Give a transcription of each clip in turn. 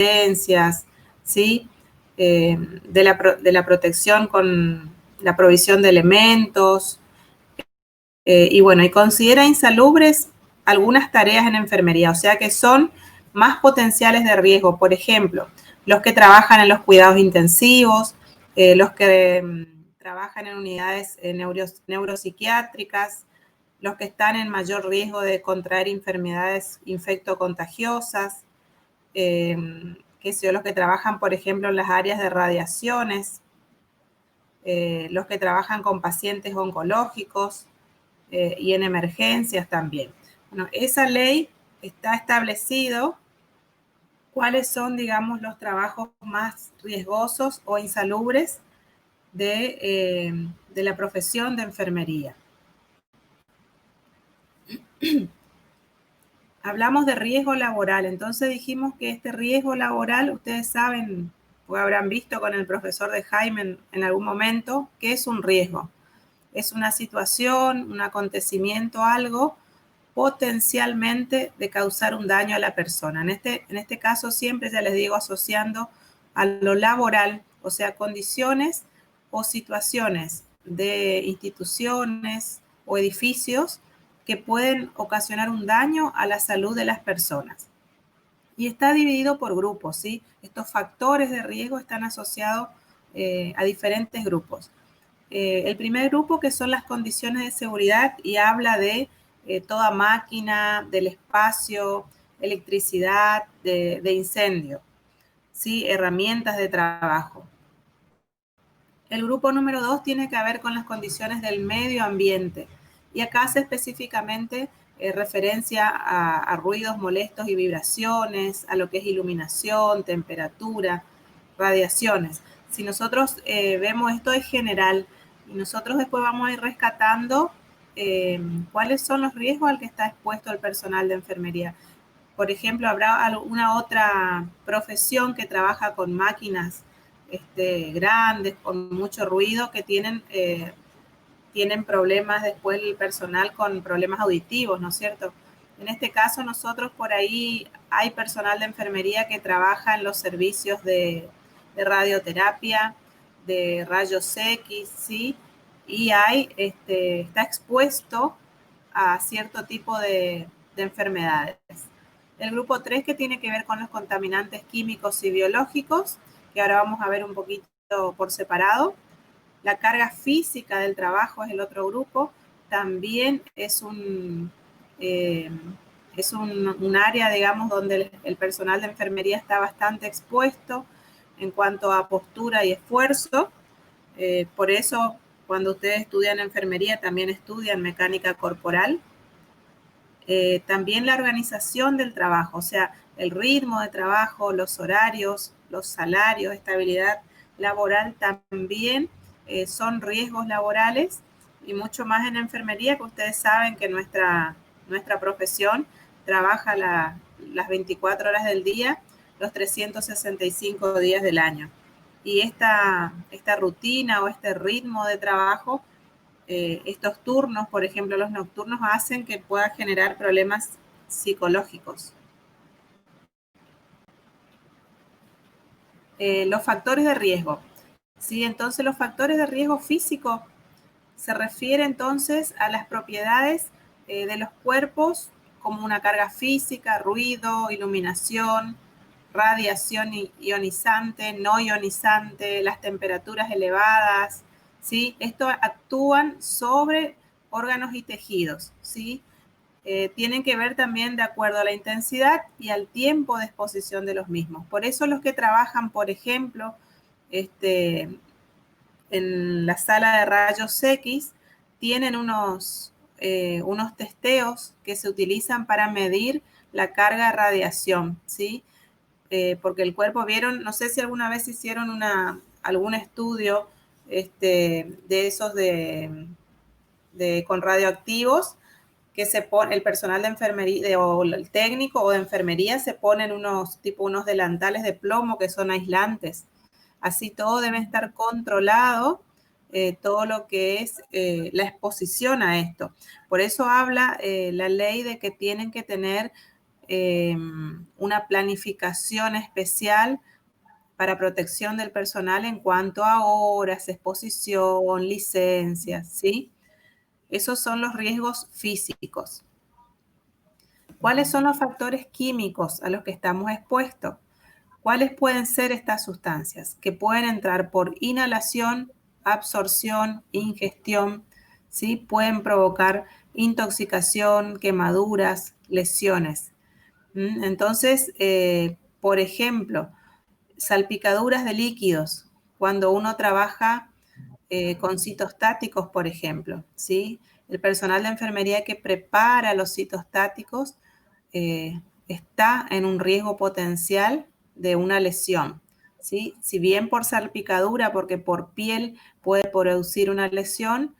emergencias, ¿sí? De la protección con la provisión de elementos, y bueno, y considera insalubres algunas tareas en enfermería, o sea que son más potenciales de riesgo. Por ejemplo, los que trabajan en los cuidados intensivos, los que trabajan en unidades neuropsiquiátricas, los que están en mayor riesgo de contraer enfermedades infectocontagiosas, qué sé yo, los que trabajan, por ejemplo, en las áreas de radiaciones, los que trabajan con pacientes oncológicos, y en emergencias también. Bueno, esa ley está establecido cuáles son, digamos, los trabajos más riesgosos o insalubres de la profesión de enfermería. Hablamos de riesgo laboral, entonces dijimos que este riesgo laboral, ustedes saben, o habrán visto con el profesor de Jaime en algún momento, que es un riesgo. Es una situación, un acontecimiento, algo potencialmente de causar un daño a la persona. En este caso siempre, ya les digo, asociando a lo laboral, o sea, condiciones o situaciones de instituciones o edificios que pueden ocasionar un daño a la salud de las personas. Y está dividido por grupos, ¿sí? Estos factores de riesgo están asociados a diferentes grupos. El primer grupo, que son las condiciones de seguridad, y habla de toda máquina, del espacio, electricidad, de incendio, ¿sí? Herramientas de trabajo. El grupo número 2 tiene que ver con las condiciones del medio ambiente, y acá hace específicamente referencia a ruidos molestos y vibraciones, a lo que es iluminación, temperatura, radiaciones. Si nosotros vemos esto en general, y nosotros después vamos a ir rescatando cuáles son los riesgos al que está expuesto el personal de enfermería. Por ejemplo, habrá alguna otra profesión que trabaja con máquinas grandes, con mucho ruido, que tienen problemas después el personal con problemas auditivos, ¿no es cierto? En este caso, nosotros por ahí hay personal de enfermería que trabaja en los servicios de radioterapia, de rayos X, ¿sí? Y está expuesto a cierto tipo de enfermedades. El grupo 3, que tiene que ver con los contaminantes químicos y biológicos, que ahora vamos a ver un poquito por separado. La carga física del trabajo es el otro grupo. También es un área, digamos, donde el personal de enfermería está bastante expuesto en cuanto a postura y esfuerzo. Por eso, cuando ustedes estudian enfermería, también estudian mecánica corporal. También la organización del trabajo, o sea, el ritmo de trabajo, los horarios, los salarios, estabilidad laboral también son riesgos laborales, y mucho más en enfermería, que ustedes saben que nuestra profesión trabaja las 24 horas del día, los 365 días del año. Y esta rutina o este ritmo de trabajo, estos turnos, por ejemplo, los nocturnos, hacen que pueda generar problemas psicológicos. Los factores de riesgo. Sí, entonces los factores de riesgo físico se refiere entonces a las propiedades de los cuerpos, como una carga física, ruido, iluminación, radiación ionizante, no ionizante, las temperaturas elevadas, ¿sí? Esto actúan sobre órganos y tejidos, ¿sí? Tienen que ver también de acuerdo a la intensidad y al tiempo de exposición de los mismos. Por eso los que trabajan, por ejemplo, en la sala de rayos X, tienen unos testeos que se utilizan para medir la carga de radiación, ¿sí? Porque el cuerpo, vieron, no sé si alguna vez hicieron algún estudio de esos con radioactivos, que se pone el personal de enfermería o el técnico o de enfermería se ponen unos delantales de plomo que son aislantes. Así todo debe estar controlado, todo lo que es la exposición a esto. Por eso habla la ley de que tienen que tener una planificación especial para protección del personal en cuanto a horas, exposición, licencias, ¿sí? Esos son los riesgos físicos. ¿Cuáles son los factores químicos a los que estamos expuestos? ¿Cuáles pueden ser estas sustancias? Que pueden entrar por inhalación, absorción, ingestión, ¿sí? Pueden provocar intoxicación, quemaduras, lesiones. Entonces, por ejemplo, salpicaduras de líquidos, cuando uno trabaja con citostáticos, por ejemplo, ¿sí? El personal de enfermería que prepara los citostáticos está en un riesgo potencial de una lesión, ¿sí? Si bien por salpicadura, porque por piel puede producir una lesión,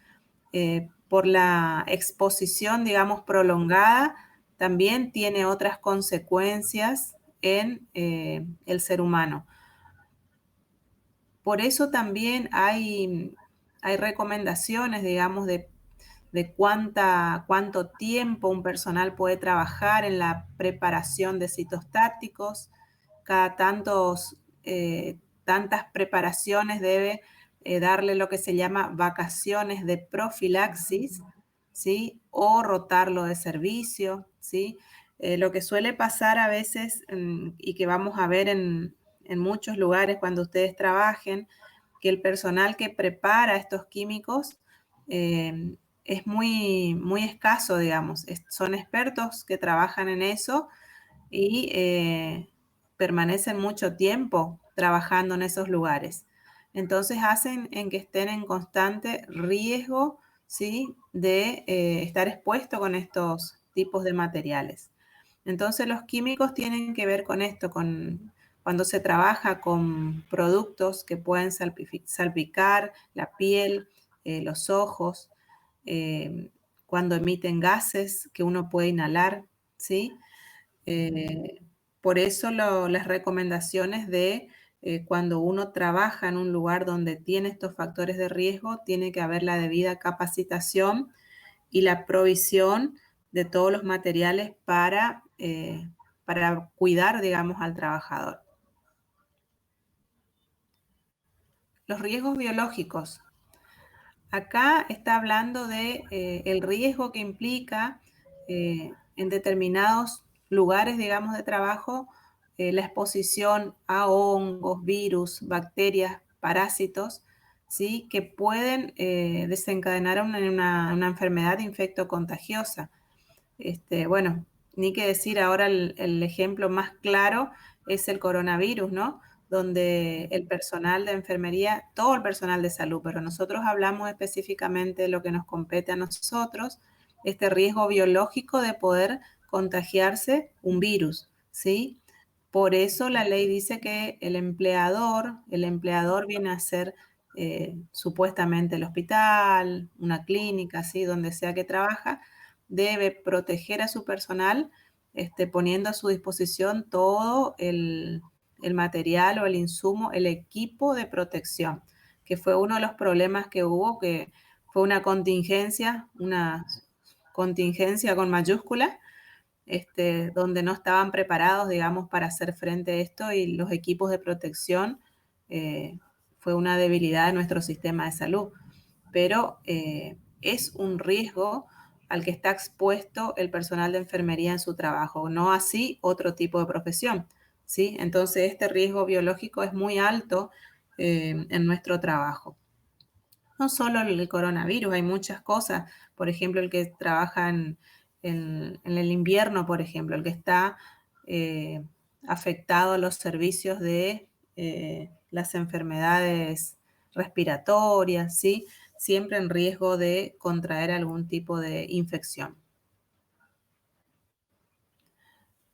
por la exposición, digamos, prolongada, también tiene otras consecuencias en el ser humano. Por eso también hay recomendaciones, digamos, de cuánto tiempo un personal puede trabajar en la preparación de citostáticos. Cada tantas preparaciones debe darle lo que se llama vacaciones de profilaxis, ¿sí? O rotarlo de servicio, ¿sí? Lo que suele pasar a veces y que vamos a ver en muchos lugares cuando ustedes trabajen, que el personal que prepara estos químicos es muy escaso, digamos. Son expertos que trabajan en eso y permanecen mucho tiempo trabajando en esos lugares. Entonces hacen en que estén en constante riesgo, ¿sí? De estar expuesto con estos tipos de materiales. Entonces los químicos tienen que ver con esto, con cuando se trabaja con productos que pueden salpicar la piel, los ojos, cuando emiten gases que uno puede inhalar, ¿sí? Por eso las recomendaciones de cuando uno trabaja en un lugar donde tiene estos factores de riesgo, tiene que haber la debida capacitación y la provisión de todos los materiales para cuidar, digamos, al trabajador. Los riesgos biológicos. Acá está hablando de el riesgo que implica en determinados lugares, digamos, de trabajo, la exposición a hongos, virus, bacterias, parásitos, ¿sí? Que pueden desencadenar una enfermedad infectocontagiosa. Bueno, ni que decir ahora el ejemplo más claro es el coronavirus, ¿no? Donde el personal de enfermería, todo el personal de salud, pero nosotros hablamos específicamente de lo que nos compete a nosotros, este riesgo biológico de poder contagiarse un virus, ¿sí? Por eso la ley dice que el empleador viene a ser supuestamente el hospital, una clínica, ¿sí? Donde sea que trabaja, debe proteger a su personal, poniendo a su disposición todo el material o el insumo, el equipo de protección, que fue uno de los problemas que hubo, que fue una contingencia con mayúscula, donde no estaban preparados, digamos, para hacer frente a esto y los equipos de protección fue una debilidad de nuestro sistema de salud. Pero es un riesgo al que está expuesto el personal de enfermería en su trabajo, no así otro tipo de profesión, ¿sí? Entonces este riesgo biológico es muy alto en nuestro trabajo. No solo el coronavirus, hay muchas cosas, por ejemplo, el que trabaja en el invierno, por ejemplo, el que está afectado a los servicios de las enfermedades respiratorias, ¿sí? Siempre en riesgo de contraer algún tipo de infección.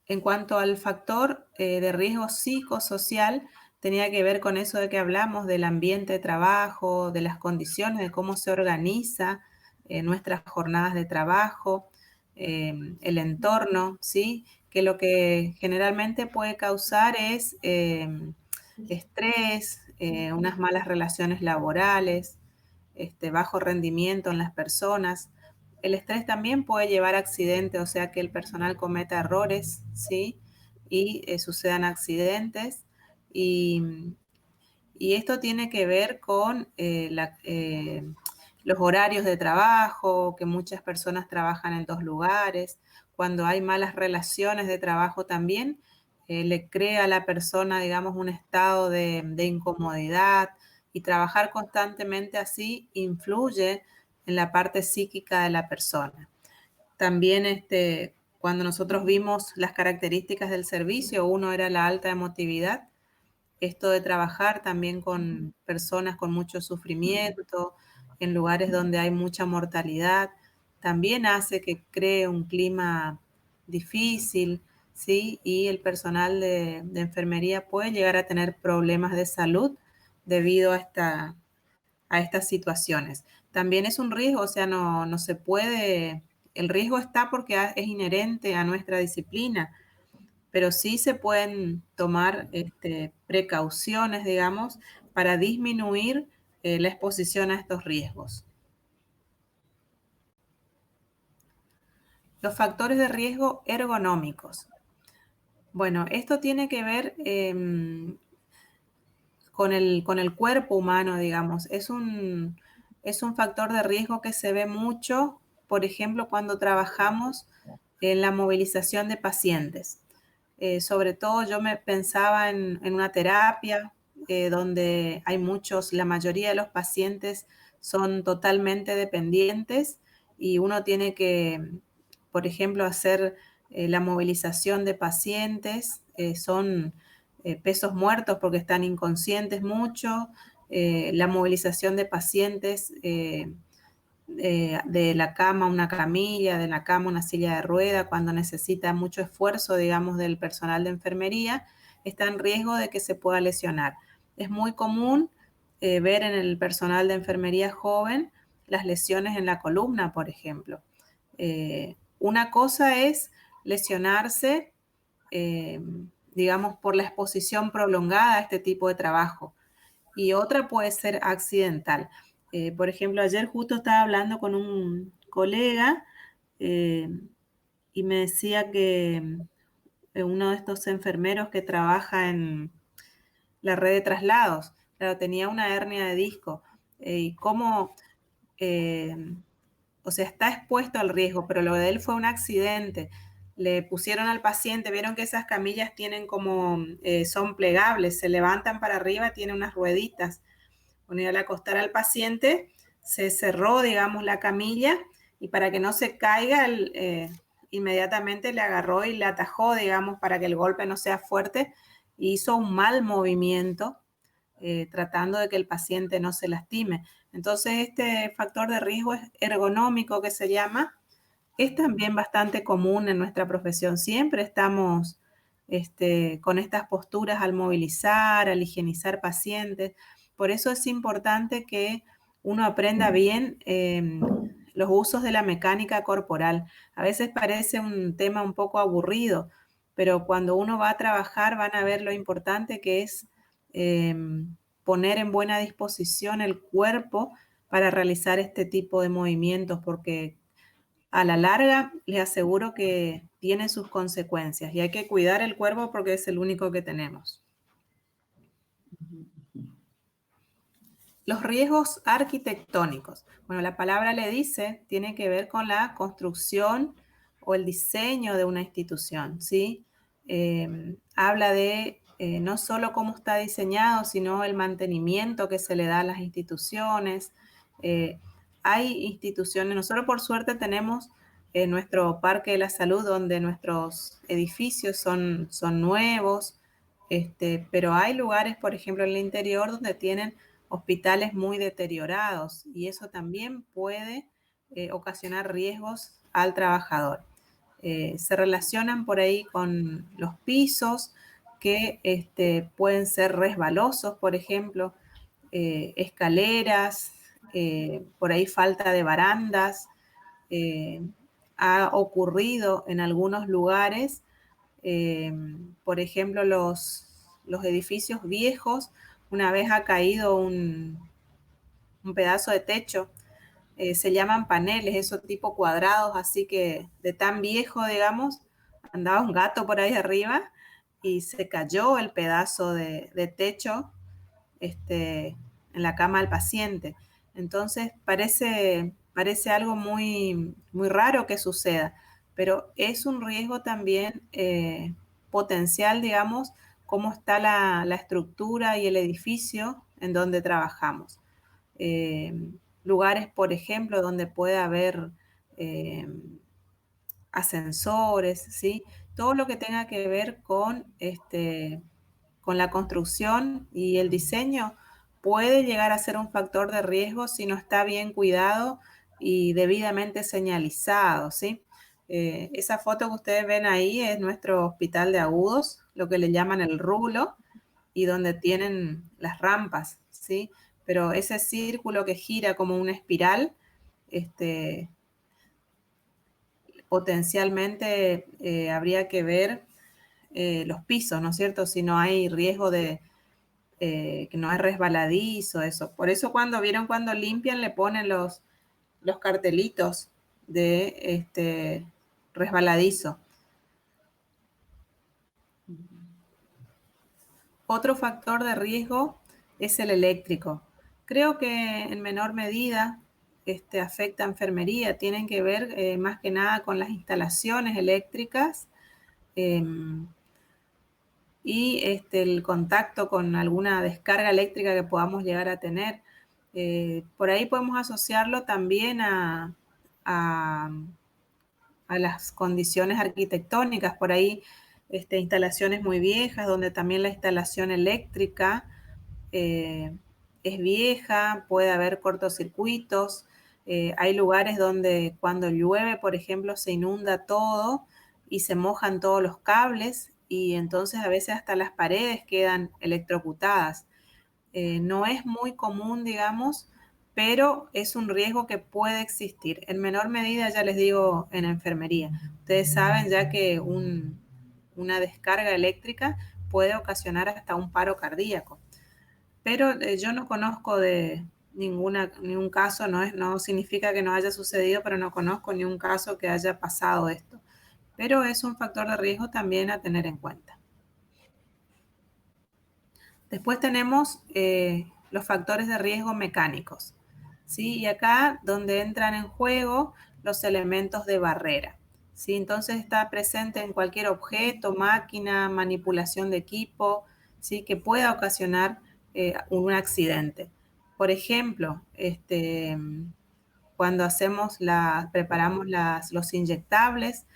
En cuanto al factor de riesgo psicosocial, tenía que ver con eso de que hablamos del ambiente de trabajo, de las condiciones, de cómo se organiza nuestras jornadas de trabajo, el entorno, ¿sí? Que lo que generalmente puede causar es estrés, unas malas relaciones laborales, bajo rendimiento en las personas. El estrés también puede llevar a accidentes, o sea que el personal cometa errores, ¿sí? Y sucedan accidentes. Y, y esto tiene que ver con los horarios de trabajo, que muchas personas trabajan en 2 lugares. Cuando hay malas relaciones de trabajo también, le crea a la persona, digamos, un estado de incomodidad, y trabajar constantemente así influye en la parte psíquica de la persona. También cuando nosotros vimos las características del servicio, uno era la alta emotividad, esto de trabajar también con personas con mucho sufrimiento, en lugares donde hay mucha mortalidad, también hace que cree un clima difícil, ¿sí? Y el personal de enfermería puede llegar a tener problemas de salud debido a estas situaciones. También es un riesgo, o sea, no se puede, el riesgo está porque es inherente a nuestra disciplina, pero sí se pueden tomar precauciones, digamos, para disminuir la exposición a estos riesgos. Los factores de riesgo ergonómicos. Bueno, esto tiene que ver con el cuerpo humano, digamos. Es un factor de riesgo que se ve mucho, por ejemplo, cuando trabajamos en la movilización de pacientes. Sobre todo yo me pensaba en una terapia donde hay muchos, la mayoría de los pacientes son totalmente dependientes, y uno tiene que, por ejemplo, hacer la movilización de pacientes, son pesos muertos porque están inconscientes mucho, la movilización de pacientes de la cama a una camilla, de la cama a una silla de rueda, cuando necesita mucho esfuerzo, digamos, del personal de enfermería, está en riesgo de que se pueda lesionar. Es muy común ver en el personal de enfermería joven las lesiones en la columna, por ejemplo. Una cosa es lesionarse, eh, digamos, por la exposición prolongada a este tipo de trabajo, y otra puede ser accidental. Por ejemplo, ayer justo estaba hablando con un colega eh, y me decía que uno de estos enfermeros que trabaja en la red de traslados, claro, tenía una hernia de disco, y cómo, eh, o sea, está expuesto al riesgo, pero lo de él fue un accidente. Le pusieron al paciente, vieron que esas camillas tienen como, son plegables, se levantan para arriba, tiene unas rueditas. Bueno, al acostar al paciente, se cerró, digamos, la camilla, y para que no se caiga, inmediatamente le agarró y le atajó, digamos, para que el golpe no sea fuerte, y hizo un mal movimiento, tratando de que el paciente no se lastime. Entonces, este factor de riesgo ergonómico que se llama, es también bastante común en nuestra profesión. Siempre estamos con estas posturas al movilizar, al higienizar pacientes. Por eso es importante que uno aprenda bien los usos de la mecánica corporal. A veces parece un tema un poco aburrido, pero cuando uno va a trabajar van a ver lo importante que es eh, poner en buena disposición el cuerpo para realizar este tipo de movimientos, porque a la larga les aseguro que tiene sus consecuencias, y hay que cuidar el cuerpo porque es el único que tenemos. Los riesgos arquitectónicos. Bueno, la palabra le dice, tiene que ver con la construcción o el diseño de una institución, ¿sí? Habla de no solo cómo está diseñado, sino el mantenimiento que se le da a las instituciones. Hay instituciones, nosotros por suerte tenemos nuestro Parque de la Salud, donde nuestros edificios son nuevos, pero hay lugares, por ejemplo, en el interior, donde tienen hospitales muy deteriorados, y eso también puede ocasionar riesgos al trabajador. Se relacionan por ahí con los pisos, que pueden ser resbalosos, por ejemplo, escaleras, por ahí falta de barandas. eh, Ha ocurrido en algunos lugares, eh, por ejemplo, los edificios viejos, una vez ha caído un pedazo de techo se llaman paneles, esos tipo cuadrados, así que de tan viejo, digamos, andaba un gato por ahí arriba y se cayó el pedazo de techo en la cama del paciente. Entonces parece algo muy raro que suceda, pero es un riesgo también potencial, digamos, cómo está la estructura y el edificio en donde trabajamos. Lugares, por ejemplo, donde puede haber eh, ascensores, ¿sí? Todo lo que tenga que ver con la construcción y el diseño puede llegar a ser un factor de riesgo si no está bien cuidado y debidamente señalizado, ¿sí? Esa foto que ustedes ven ahí es nuestro hospital de agudos, lo que le llaman el rulo, y donde tienen las rampas, ¿sí? Pero ese círculo que gira como una espiral, este, potencialmente habría que ver los pisos, ¿no es cierto? Si no hay riesgo de que no es resbaladizo, eso. Por eso cuando limpian le ponen los cartelitos de resbaladizo. Otro factor de riesgo es el eléctrico. Creo que en menor medida afecta a enfermería, tienen que ver más que nada con las instalaciones eléctricas eh, y el contacto con alguna descarga eléctrica que podamos llegar a tener. Por ahí podemos asociarlo también a, a las condiciones arquitectónicas, por ahí instalaciones muy viejas donde también la instalación eléctrica es vieja, puede haber cortocircuitos, hay lugares donde cuando llueve, por ejemplo, se inunda todo y se mojan todos los cables y entonces a veces hasta las paredes quedan electrocutadas. No es muy común, digamos, pero es un riesgo que puede existir. En menor medida, ya les digo, en enfermería. Ustedes saben ya que una descarga eléctrica puede ocasionar hasta un paro cardíaco. Pero yo no conozco de ningún caso, no significa que no haya sucedido, pero no conozco ni un caso que haya pasado esto. Pero es un factor de riesgo también a tener en cuenta. Después tenemos los factores de riesgo mecánicos, ¿sí? Y acá donde entran en juego los elementos de barrera, ¿sí? Entonces está presente en cualquier objeto, máquina, manipulación de equipo, ¿sí? Que pueda ocasionar un accidente. Por ejemplo, cuando preparamos los inyectables,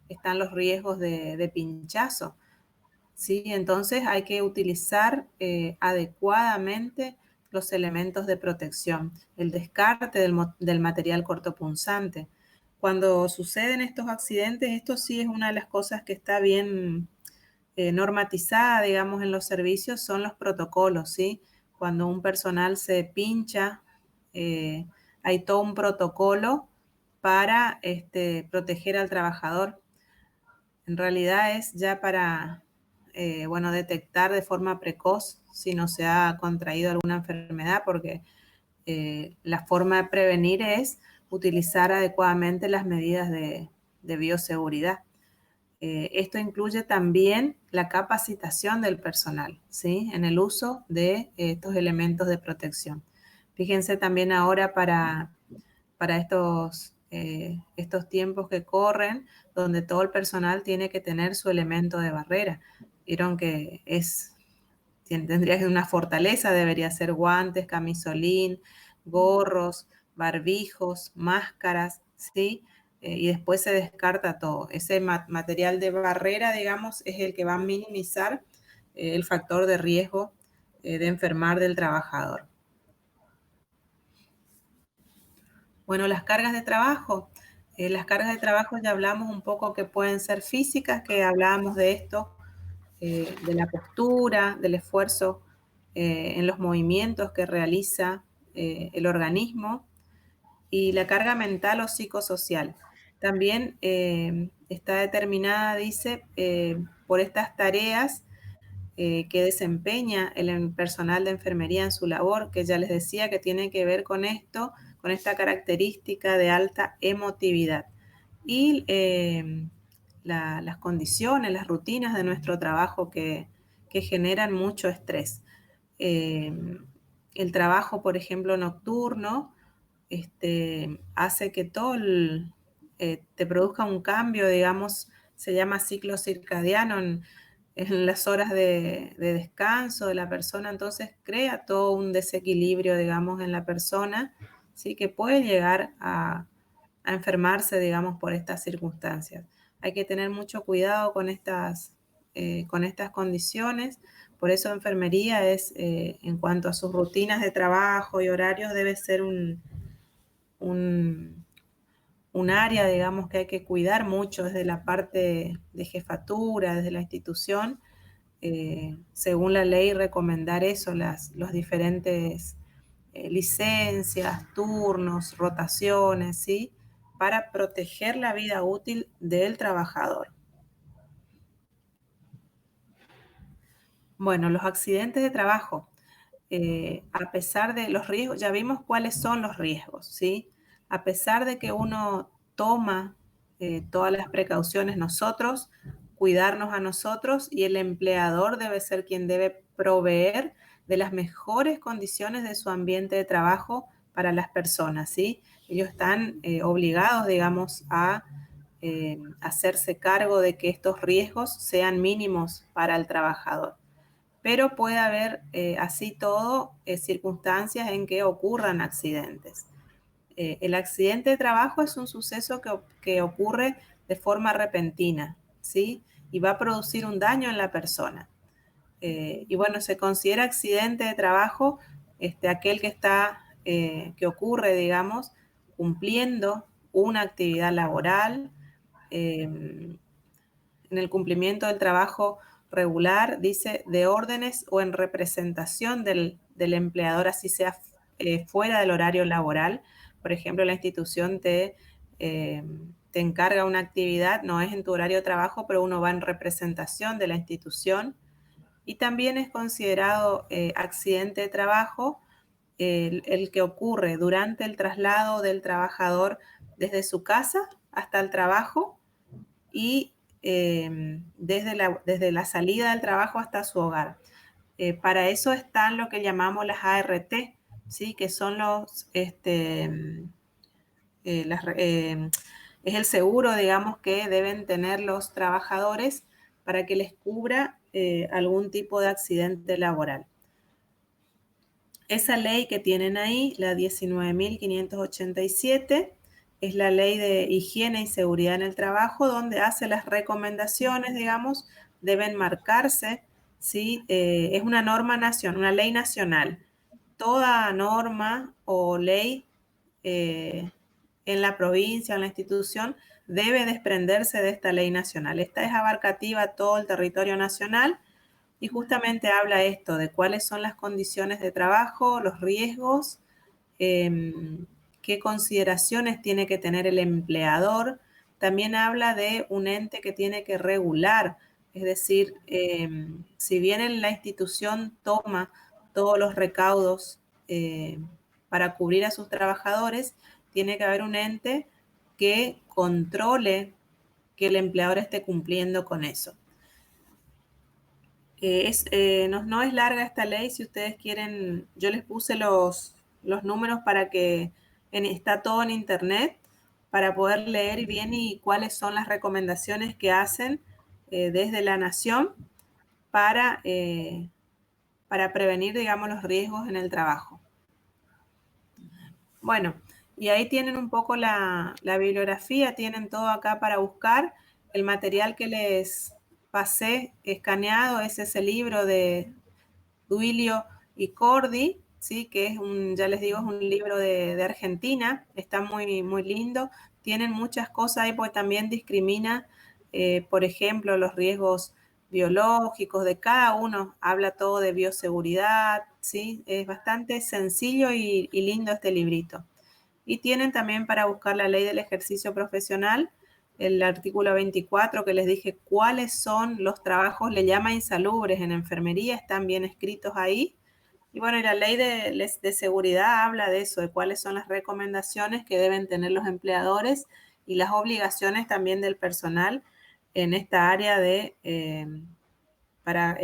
están los riesgos de pinchazo. ¿Sí? Entonces hay que utilizar adecuadamente los elementos de protección, el descarte del material cortopunzante. Cuando suceden estos accidentes, esto sí es una de las cosas que está bien normatizada, digamos, en los servicios, son los protocolos, ¿sí? Cuando un personal se pincha, hay todo un protocolo para proteger al trabajador. En realidad es ya para, bueno, detectar de forma precoz si no se ha contraído alguna enfermedad, porque la forma de prevenir es utilizar adecuadamente las medidas de bioseguridad. Esto incluye también la capacitación del personal, ¿sí? En el uso de estos elementos de protección. Fíjense también ahora para estos tiempos que corren, donde todo el personal tiene que tener su elemento de barrera. Vieron que tendría que ser una fortaleza, debería ser guantes, camisolín, gorros, barbijos, máscaras, ¿sí? Y después se descarta todo. Ese material de barrera, digamos, es el que va a minimizar el factor de riesgo de enfermar del trabajador. Bueno, las cargas de trabajo. Las cargas de trabajo ya hablamos un poco que pueden ser físicas, que hablábamos de esto, de la postura, del esfuerzo en los movimientos que realiza el organismo y la carga mental o psicosocial. También está determinada, dice, por estas tareas que desempeña el personal de enfermería en su labor, que ya les decía que tiene que ver con esto, con esta característica de alta emotividad. Y las condiciones, las rutinas de nuestro trabajo que generan mucho estrés. El trabajo, por ejemplo, nocturno, hace que todo te produzca un cambio, digamos, se llama ciclo circadiano en las horas de descanso de la persona, entonces crea todo un desequilibrio, digamos, en la persona, ¿sí? Que puede llegar a enfermarse, digamos, por estas circunstancias. Hay que tener mucho cuidado con estas condiciones. Por eso enfermería es, en cuanto a sus rutinas de trabajo y horarios, debe ser un área, digamos, que hay que cuidar mucho desde la parte de jefatura, desde la institución, según la ley, recomendar eso, los diferentes licencias, turnos, rotaciones, ¿sí? Para proteger la vida útil del trabajador. Bueno, los accidentes de trabajo, a pesar de los riesgos, ya vimos cuáles son los riesgos, ¿sí? A pesar de que uno toma todas las precauciones nosotros, cuidarnos a nosotros, y el empleador debe ser quien debe proveer de las mejores condiciones de su ambiente de trabajo para las personas, ¿sí? Ellos están obligados, digamos, a hacerse cargo de que estos riesgos sean mínimos para el trabajador. Pero puede haber, así todo, circunstancias en que ocurran accidentes. El accidente de trabajo es un suceso que ocurre de forma repentina, ¿sí? Y va a producir un daño en la persona. Y bueno, se considera accidente de trabajo aquel que que ocurre, digamos, cumpliendo una actividad laboral, en el cumplimiento del trabajo regular, dice, de órdenes o en representación del empleador, así sea fuera del horario laboral. Por ejemplo, la institución te encarga una actividad, no es en tu horario de trabajo, pero uno va en representación de la institución. Y también es considerado accidente de trabajo el que ocurre durante el traslado del trabajador desde su casa hasta el trabajo y desde la salida del trabajo hasta su hogar. Para eso están lo que llamamos las ART, ¿sí? Que son es el seguro, digamos, que deben tener los trabajadores para que les cubra algún tipo de accidente laboral. Esa ley que tienen ahí, la 19.587, es la ley de higiene y seguridad en el trabajo, donde hace las recomendaciones, digamos, deben marcarse, ¿sí? Es una norma nacional, una ley nacional. Toda norma o ley en la provincia, en la institución, debe desprenderse de esta ley nacional. Esta es abarcativa a todo el territorio nacional y justamente habla esto de cuáles son las condiciones de trabajo, los riesgos, qué consideraciones tiene que tener el empleador. También habla de un ente que tiene que regular, es decir, si bien la institución toma todos los recaudos para cubrir a sus trabajadores, tiene que haber un ente que controle que el empleador esté cumpliendo con eso. No es larga esta ley, si ustedes quieren, yo les puse los números para que está todo en internet, para poder leer bien y cuáles son las recomendaciones que hacen desde la nación para prevenir, digamos, los riesgos en el trabajo. Bueno, y ahí tienen un poco la bibliografía, tienen todo acá para buscar. El material que les pasé escaneado es ese libro de Duilio y Cordi, ¿sí? Que es ya les digo, es un libro de Argentina, está muy, muy lindo. Tienen muchas cosas ahí porque también discrimina, por ejemplo, los riesgos biológicos de cada uno, habla todo de bioseguridad, ¿sí? Es bastante sencillo y lindo este librito. Y tienen también para buscar la ley del ejercicio profesional, el artículo 24 que les dije cuáles son los trabajos, le llama insalubres en enfermería, están bien escritos ahí. Y bueno, y la ley de seguridad habla de eso, de cuáles son las recomendaciones que deben tener los empleadores y las obligaciones también del personal en esta área de, para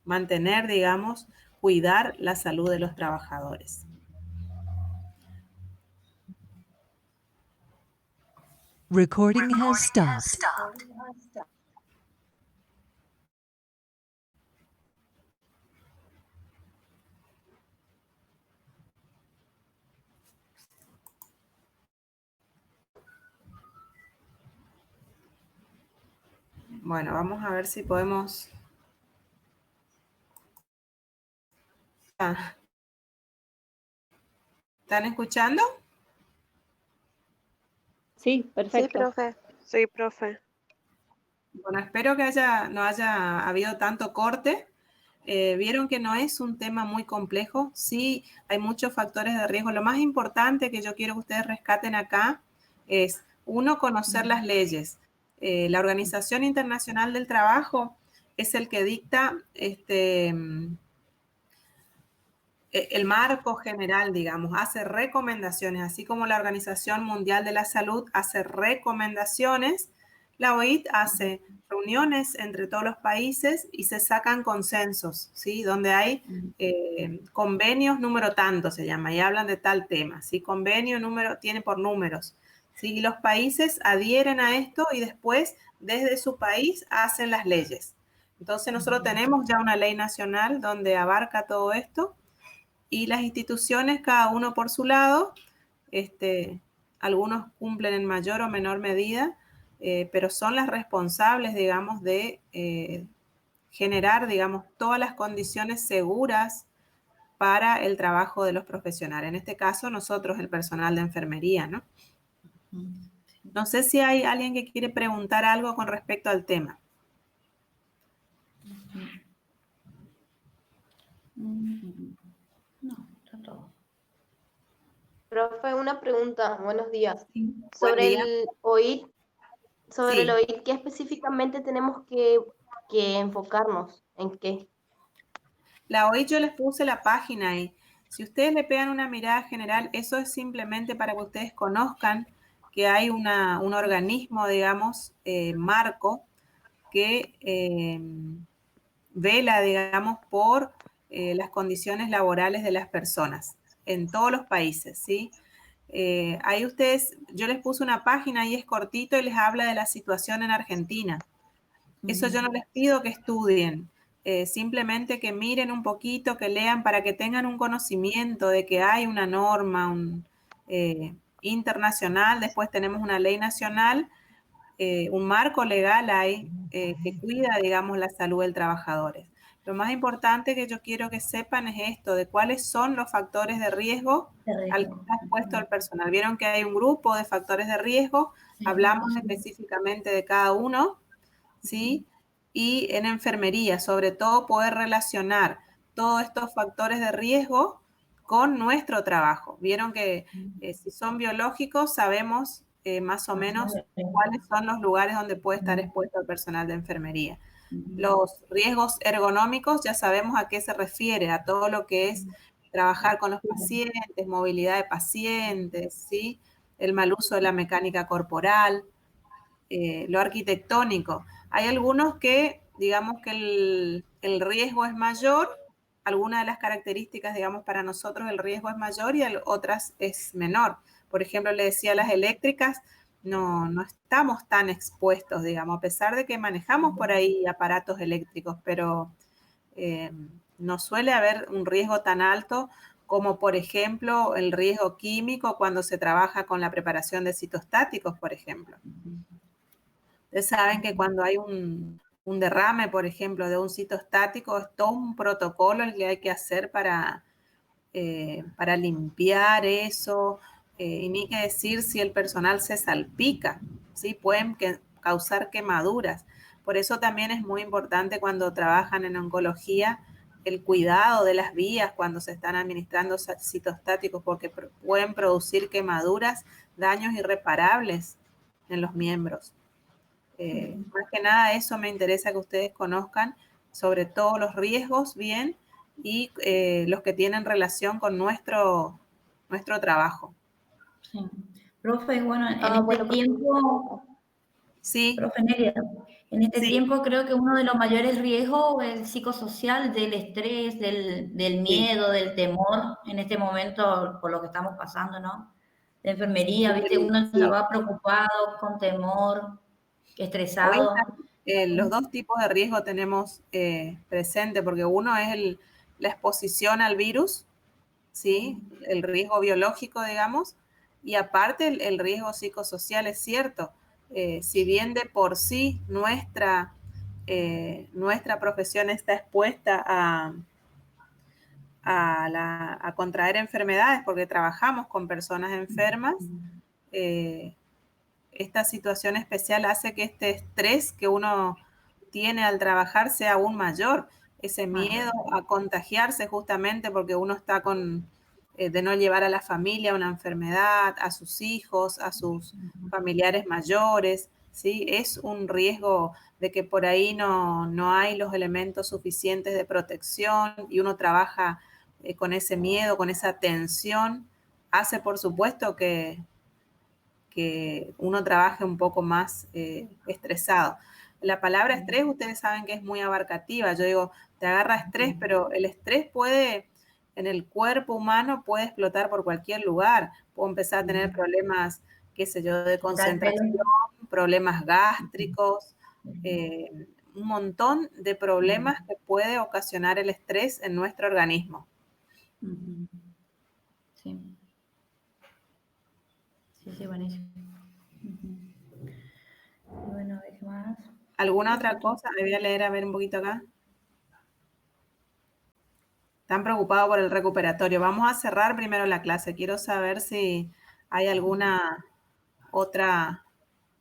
mantener, digamos, cuidar la salud de los trabajadores. Recording has stopped. Bueno, vamos a ver si podemos... ¿Están escuchando? Sí, perfecto. Sí, profe. Sí, profe. Bueno, espero que no haya habido tanto corte. Vieron que no es un tema muy complejo. Sí, hay muchos factores de riesgo. Lo más importante que yo quiero que ustedes rescaten acá es, uno, conocer las leyes. La Organización Internacional del Trabajo es el que dicta el marco general, digamos, hace recomendaciones, así como la Organización Mundial de la Salud hace recomendaciones, la OIT hace reuniones entre todos los países y se sacan consensos, ¿sí? Donde hay convenios número tanto, se llama, y hablan de tal tema, ¿sí? Convenio número, tiene por números, ¿sí? Y los países adhieren a esto y después, desde su país, hacen las leyes. Entonces, nosotros tenemos ya una ley nacional donde abarca todo esto, y las instituciones, cada uno por su lado, algunos cumplen en mayor o menor medida, pero son las responsables, digamos, de generar, digamos, todas las condiciones seguras para el trabajo de los profesionales. En este caso, nosotros, el personal de enfermería, ¿no? No sé si hay alguien que quiere preguntar algo con respecto al tema. No, está todo. Profe, una pregunta. Buenos días. Buen Sobre día. el OIT, Sí. ¿qué específicamente tenemos que enfocarnos? ¿En qué? La OIT yo les puse la página ahí. Si ustedes le pegan una mirada general, eso es simplemente para que ustedes conozcan que hay un organismo, digamos, marco, que vela, digamos, por las condiciones laborales de las personas en todos los países, ¿sí? Ahí ustedes, yo les puse una página y es cortito y les habla de la situación en Argentina. Eso yo no les pido que estudien, simplemente que miren un poquito, que lean para que tengan un conocimiento de que hay una norma internacional, después tenemos una ley nacional, un marco legal hay que cuida, digamos, la salud del trabajador. Lo más importante que yo quiero que sepan es esto, de cuáles son los factores de riesgo al que está expuesto el personal. Vieron que hay un grupo de factores de riesgo, hablamos específicamente de cada uno, ¿sí? Y en enfermería, sobre todo, poder relacionar todos estos factores de riesgo con nuestro trabajo. Vieron que si son biológicos, sabemos más o menos cuáles son los lugares donde puede estar expuesto el personal de enfermería. Los riesgos ergonómicos, ya sabemos a qué se refiere, a todo lo que es trabajar con los pacientes, movilidad de pacientes, ¿sí? El mal uso de la mecánica corporal, lo arquitectónico. Hay algunos que, digamos que el riesgo es mayor, algunas de las características, digamos, para nosotros el riesgo es mayor y otras es menor. Por ejemplo, le decía, las eléctricas no estamos tan expuestos, digamos, a pesar de que manejamos por ahí aparatos eléctricos, pero no suele haber un riesgo tan alto como, por ejemplo, el riesgo químico cuando se trabaja con la preparación de citostáticos, por ejemplo. Ustedes saben que cuando hay un derrame, por ejemplo, de un citostático, es todo un protocolo el que hay que hacer para limpiar eso, y ni que decir si el personal se salpica, ¿sí? Pueden causar quemaduras. Por eso también es muy importante cuando trabajan en oncología el cuidado de las vías cuando se están administrando citostáticos, porque pueden producir quemaduras, daños irreparables en los miembros. Más que nada eso me interesa que ustedes conozcan, sobre todo los riesgos, bien, y los que tienen relación con nuestro trabajo. Sí. Profe, bueno, en Ah, este bueno, tiempo, Sí, profe Nelia, en este sí, tiempo creo que uno de los mayores riesgos es el psicosocial, del estrés, del sí. miedo, del temor, en este momento por lo que estamos pasando, ¿no? De enfermería, ¿viste? Uno ya Sí. va preocupado, con temor, Hoy estresado. los dos tipos de riesgo tenemos presente, porque uno es la exposición al virus, ¿sí? El riesgo biológico, digamos, y aparte el riesgo psicosocial es cierto. Si bien de por sí nuestra profesión está expuesta a contraer enfermedades porque trabajamos con personas enfermas, esta situación especial hace que este estrés que uno tiene al trabajar sea aún mayor. Ese miedo a contagiarse justamente porque uno está de no llevar a la familia una enfermedad, a sus hijos, a sus familiares mayores, ¿sí? Es un riesgo de que por ahí no hay los elementos suficientes de protección y uno trabaja con ese miedo, con esa tensión. Hace, por supuesto, que uno trabaje un poco más estresado. La palabra estrés, ustedes saben que es muy abarcativa. Yo digo, te agarra estrés, pero el estrés en el cuerpo humano puede explotar por cualquier lugar. Puedo empezar a tener problemas, qué sé yo, de concentración, problemas gástricos, un montón de problemas que puede ocasionar el estrés en nuestro organismo. Sí. Sí, buenísimo. Y bueno, a ver qué más. ¿Alguna otra cosa? Me voy a leer a ver un poquito acá. Están preocupados por el recuperatorio. Vamos a cerrar primero la clase. Quiero saber si hay alguna otra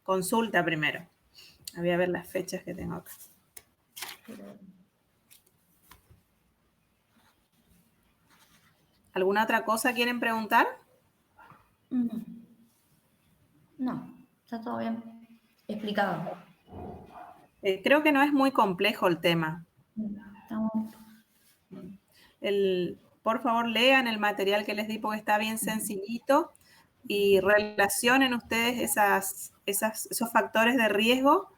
consulta primero. Voy a ver las fechas que tengo acá. ¿Alguna otra cosa quieren preguntar? No, está todo bien explicado. Creo que no es muy complejo el tema. Estamos... Por favor, lean el material que les di porque está bien sencillito y relacionen ustedes esos factores de riesgo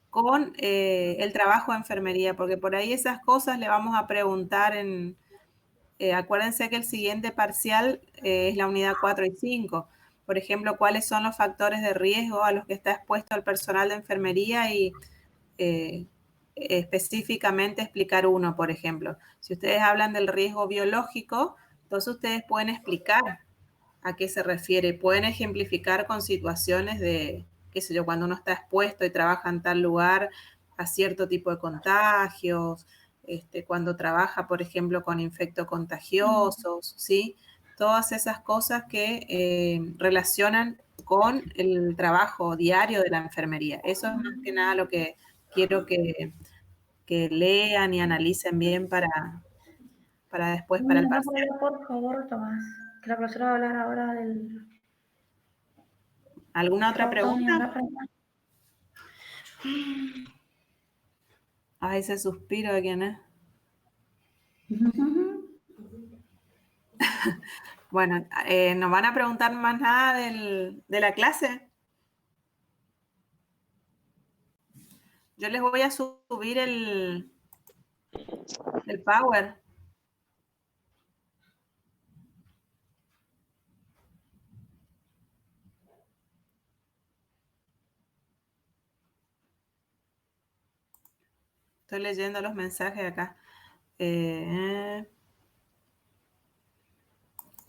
con el trabajo de enfermería, porque por ahí esas cosas le vamos a preguntar acuérdense que el siguiente parcial es la unidad 4 y 5. Por ejemplo, cuáles son los factores de riesgo a los que está expuesto el personal de enfermería y específicamente explicar uno, por ejemplo. Si ustedes hablan del riesgo biológico, entonces ustedes pueden explicar a qué se refiere, pueden ejemplificar con situaciones de, qué sé yo, cuando uno está expuesto y trabaja en tal lugar a cierto tipo de contagios, cuando trabaja, por ejemplo, con infectos contagiosos, ¿sí? Todas esas cosas que relacionan con el trabajo diario de la enfermería. Eso es más que nada lo que quiero que lean y analicen bien para después, para el parcial. Por favor, Tomás, que la profesora va a hablar ahora del... ¿Alguna otra pregunta? Ay, ese suspiro de quién es. Bueno, ¿nos van a preguntar más nada de la clase? Yo les voy a subir el Power. Estoy leyendo los mensajes acá.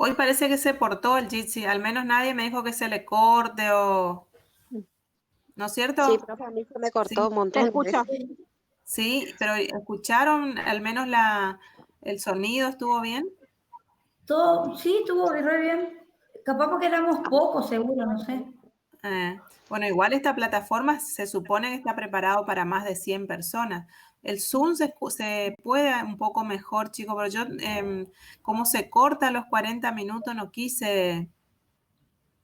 Hoy parece que se portó el Jitsi. Al menos nadie me dijo que se le corte o... ¿No es cierto? Sí, profe, a mí se me cortó un Te montón de escucho. veces. Sí, pero ¿escucharon al menos el sonido? ¿Estuvo bien? Todo, sí, estuvo re bien. Capaz porque éramos pocos, seguro, no sé. Bueno, igual esta plataforma se supone que está preparado para más de 100 personas. El Zoom se puede un poco mejor, chicos, pero yo, como se corta a los 40 minutos, no quise...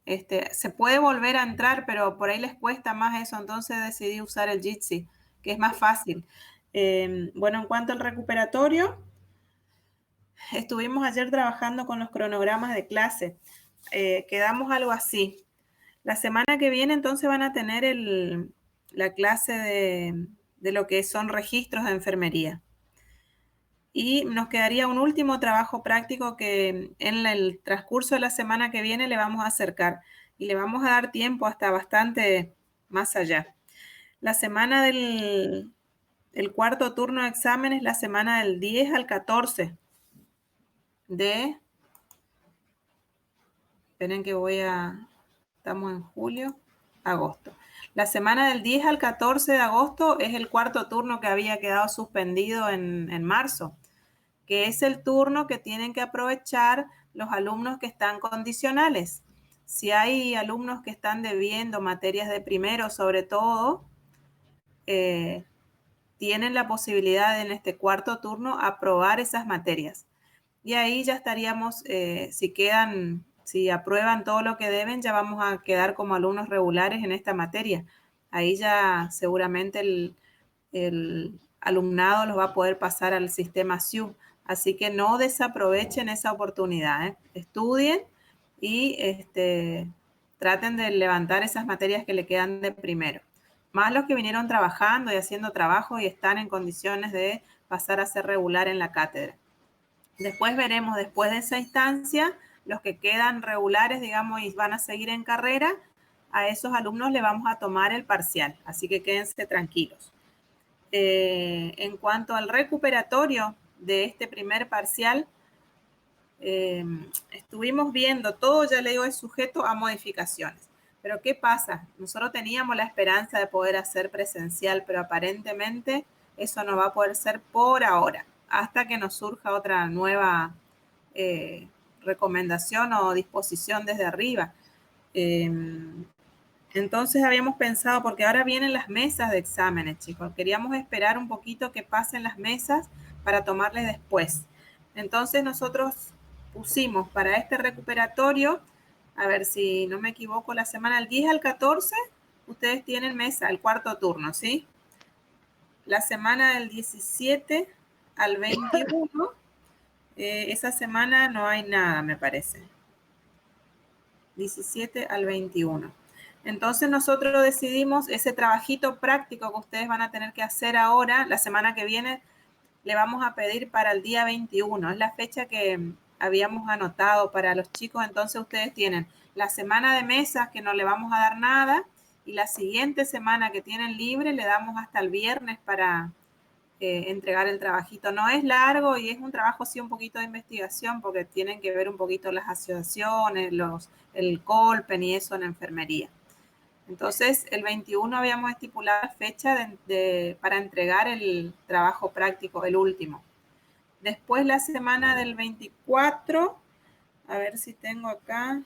se puede volver a entrar, pero por ahí les cuesta más eso, entonces decidí usar el Jitsi, que es más fácil. Bueno, en cuanto al recuperatorio, Estuvimos ayer trabajando con los cronogramas de clase. Quedamos algo así. La semana que viene entonces van a tener la clase de lo que son registros de enfermería. Y nos quedaría un último trabajo práctico que en el transcurso de la semana que viene le vamos a acercar y le vamos a dar tiempo hasta bastante más allá. La semana el cuarto turno de exámenes, la semana del 10 al 14 de... Esperen que estamos en julio, agosto. La semana del 10 al 14 de agosto es el cuarto turno que había quedado suspendido en marzo, que es el turno que tienen que aprovechar los alumnos que están condicionales. Si hay alumnos que están debiendo materias de primero, sobre todo, tienen la posibilidad de, en este cuarto turno, aprobar esas materias. Y ahí ya estaríamos, si aprueban todo lo que deben, ya vamos a quedar como alumnos regulares en esta materia. Ahí ya seguramente el alumnado los va a poder pasar al sistema SIU. Así que no desaprovechen esa oportunidad, ¿eh? Estudien y traten de levantar esas materias que le quedan de primero. Más los que vinieron trabajando y haciendo trabajo y están en condiciones de pasar a ser regular en la cátedra. Después veremos, después de esa instancia, los que quedan regulares, digamos, y van a seguir en carrera, a esos alumnos le vamos a tomar el parcial. Así que quédense tranquilos. En cuanto al recuperatorio de este primer parcial, estuvimos viendo, todo ya le digo es sujeto a modificaciones. Pero ¿qué pasa? Nosotros teníamos la esperanza de poder hacer presencial, pero aparentemente eso no va a poder ser por ahora, hasta que nos surja otra nueva recomendación o disposición desde arriba. Entonces habíamos pensado, porque ahora vienen las mesas de exámenes, chicos, queríamos esperar un poquito que pasen las mesas para tomarles después. Entonces nosotros pusimos para este recuperatorio, a ver si no me equivoco, la semana del 10 al 14, ustedes tienen mesa, el cuarto turno, ¿sí? La semana del 17 al 21, esa semana no hay nada, me parece. 17 al 21. Entonces nosotros decidimos ese trabajito práctico que ustedes van a tener que hacer ahora, la semana que viene, le vamos a pedir para el día 21. Es la fecha que habíamos anotado para los chicos. Entonces ustedes tienen la semana de mesas que no le vamos a dar nada y la siguiente semana que tienen libre le damos hasta el viernes para entregar el trabajito. No es largo y es un trabajo sí un poquito de investigación porque tienen que ver un poquito las asociaciones, el Colpen y eso en enfermería. Entonces, el 21 habíamos estipulado la fecha para entregar el trabajo práctico, el último. Después, la semana del 24, a ver si tengo acá.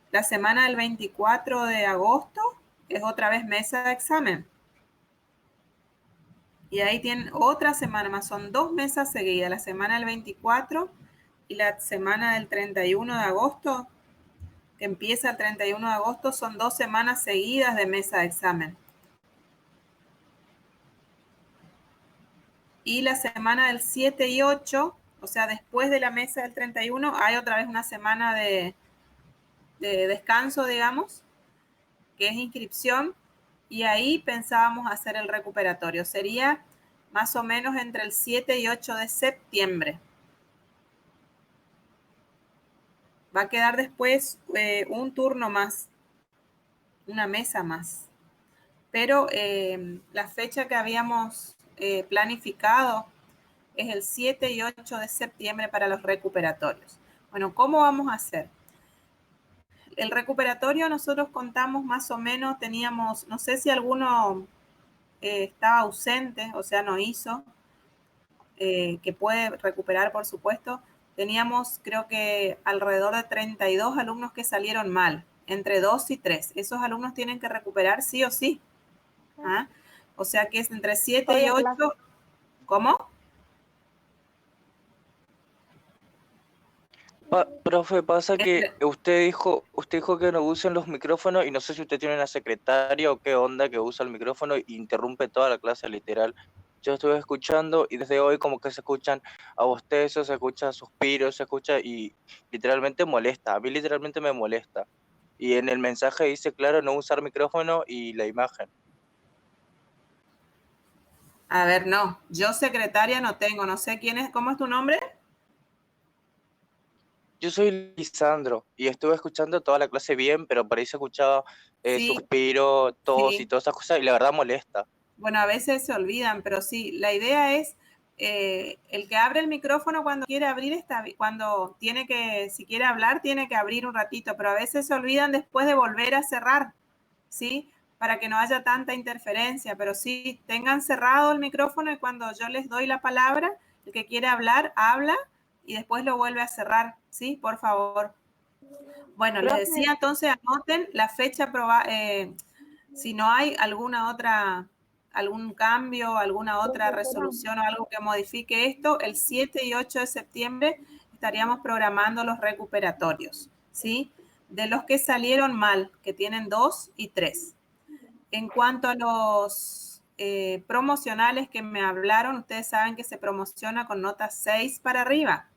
La semana del 24 de agosto es otra vez mesa de examen. Y ahí tienen otra semana más, son 2 mesas seguidas, la semana del 24 y la semana del 31 de agosto, que empieza el 31 de agosto, son 2 semanas seguidas de mesa de examen. Y la semana del 7 y 8, o sea, después de la mesa del 31, hay otra vez una semana de descanso, digamos, que es inscripción, y ahí pensábamos hacer el recuperatorio. Sería más o menos entre el 7 y 8 de septiembre. Va a quedar después un turno más, una mesa más. Pero la fecha que habíamos planificado es el 7 y 8 de septiembre para los recuperatorios. Bueno, ¿cómo vamos a hacer? El recuperatorio nosotros contamos más o menos, teníamos, no sé si alguno estaba ausente, o sea, no hizo, que puede recuperar, por supuesto. Teníamos, creo que, alrededor de 32 alumnos que salieron mal, entre 2 y 3. Esos alumnos tienen que recuperar sí o sí. ¿Ah? O sea que es entre 7 y 8. ¿Cómo? Profe, pasa que usted dijo que no usen los micrófonos y no sé si usted tiene una secretaria o qué onda que usa el micrófono e interrumpe toda la clase literal. yo estuve escuchando y desde hoy como que se escuchan a bostezos, se escuchan suspiros, se escucha y literalmente molesta, a mí literalmente me molesta. Y en el mensaje dice, claro, no usar micrófono y la imagen. A ver, no, yo secretaria no tengo, no sé quién es, ¿cómo es tu nombre? Yo soy Lisandro y estuve escuchando toda la clase bien, pero por ahí se escuchaba Sí, suspiro, tos y sí. todas esas cosas y la verdad molesta. Bueno, a veces se olvidan, pero sí, la idea es el que abre el micrófono cuando quiere abrir, cuando tiene que, si quiere hablar, tiene que abrir un ratito, pero a veces se olvidan después de volver a cerrar, ¿sí? Para que no haya tanta interferencia, pero sí, tengan cerrado el micrófono y cuando yo les doy la palabra, el que quiere hablar, habla y después lo vuelve a cerrar, ¿sí? Por favor. Bueno, les Profe, decía entonces, anoten la fecha, si no hay algún cambio, alguna otra profesora, resolución o algo que modifique esto, el 7 y 8 de septiembre estaríamos programando los recuperatorios, ¿sí? De los que salieron mal, que tienen 2 y 3. En cuanto a los promocionales que me hablaron, ustedes saben que se promociona con nota 6 para arriba.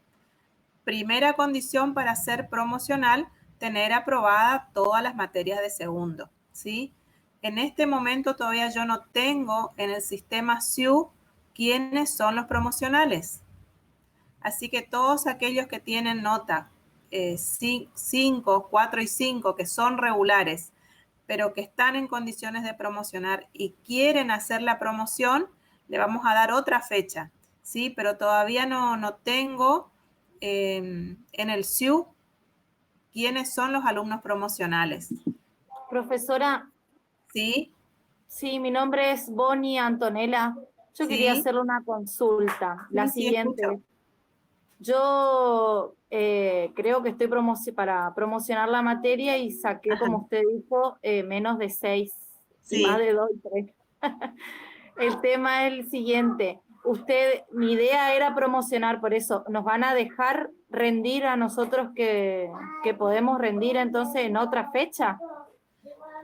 Primera condición para ser promocional, tener aprobada todas las materias de segundo, ¿sí? En este momento todavía yo no tengo en el sistema SIU quiénes son los promocionales. Así que todos aquellos que tienen nota 5, 4 y 5, que son regulares, pero que están en condiciones de promocionar y quieren hacer la promoción, le vamos a dar otra fecha, ¿sí? Pero todavía no tengo en el SIU quiénes son los alumnos promocionales, profesora, ¿sí? sí, mi nombre es Bonnie Antonella. Yo quería ¿Sí? hacerle una consulta, la Sí, sí, escucho. siguiente. Yo creo que estoy para promocionar la materia y saqué, Ajá. como usted dijo, menos de 6 y más Sí. de 2 y 3. El tema es el siguiente. Mi idea era promocionar, por eso, ¿nos van a dejar rendir a nosotros que podemos rendir entonces en otra fecha?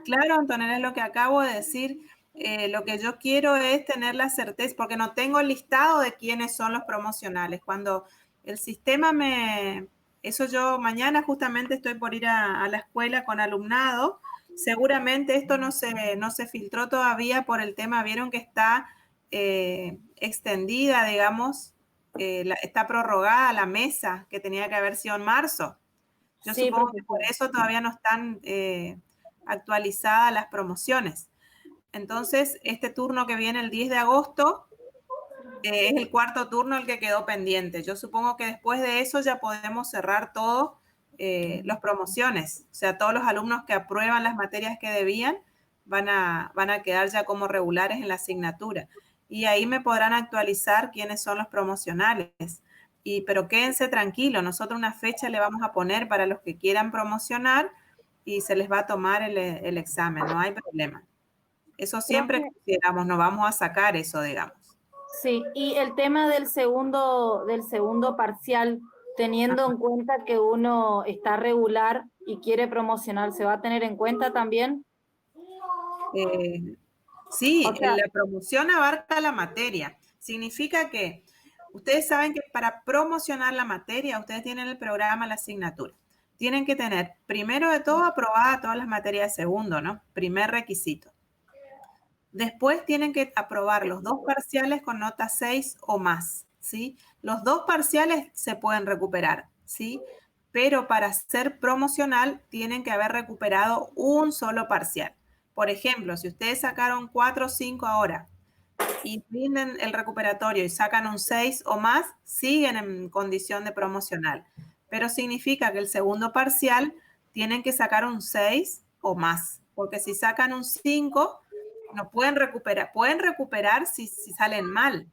Claro, Antonella, es lo que acabo de decir. Lo que yo quiero es tener la certeza, porque no tengo el listado de quiénes son los promocionales. Cuando el sistema eso yo mañana justamente estoy por ir a la escuela con alumnado. Seguramente esto no se filtró todavía por el tema, vieron que está extendida, digamos, está prorrogada la mesa que tenía que haber sido en marzo. Yo Sí, supongo que por profesora. eso todavía no están actualizadas las promociones. Entonces, este turno que viene el 10 de agosto es el cuarto turno el que quedó pendiente. Yo supongo que después de eso ya podemos cerrar todas las promociones. O sea, todos los alumnos que aprueban las materias que debían van a quedar ya como regulares en la asignatura. Y ahí me podrán actualizar quiénes son los promocionales. Pero quédense tranquilos, nosotros una fecha le vamos a poner para los que quieran promocionar y se les va a tomar el examen, no hay problema. Eso siempre Profe, consideramos, no vamos a sacar eso, digamos. sí, y el tema del segundo parcial, teniendo en cuenta que uno está regular y quiere promocionar, ¿se va a tener en cuenta también? Eh, sí, O sea, la promoción abarca la materia. Significa que ustedes saben que para promocionar la materia, ustedes tienen el programa, la asignatura. Tienen que tener, primero de todo, aprobada todas las materias de segundo, ¿no? Primer requisito. Después tienen que aprobar los dos parciales con nota 6 o más, ¿sí? Los dos parciales se pueden recuperar, ¿sí? Pero para ser promocional tienen que haber recuperado un solo parcial. Por ejemplo, si ustedes sacaron 4 o 5 ahora y rinden el recuperatorio y sacan un 6 o más, siguen en condición de promocional. Pero significa que el segundo parcial tienen que sacar un 6 o más, porque si sacan un 5 no pueden recuperar si salen mal,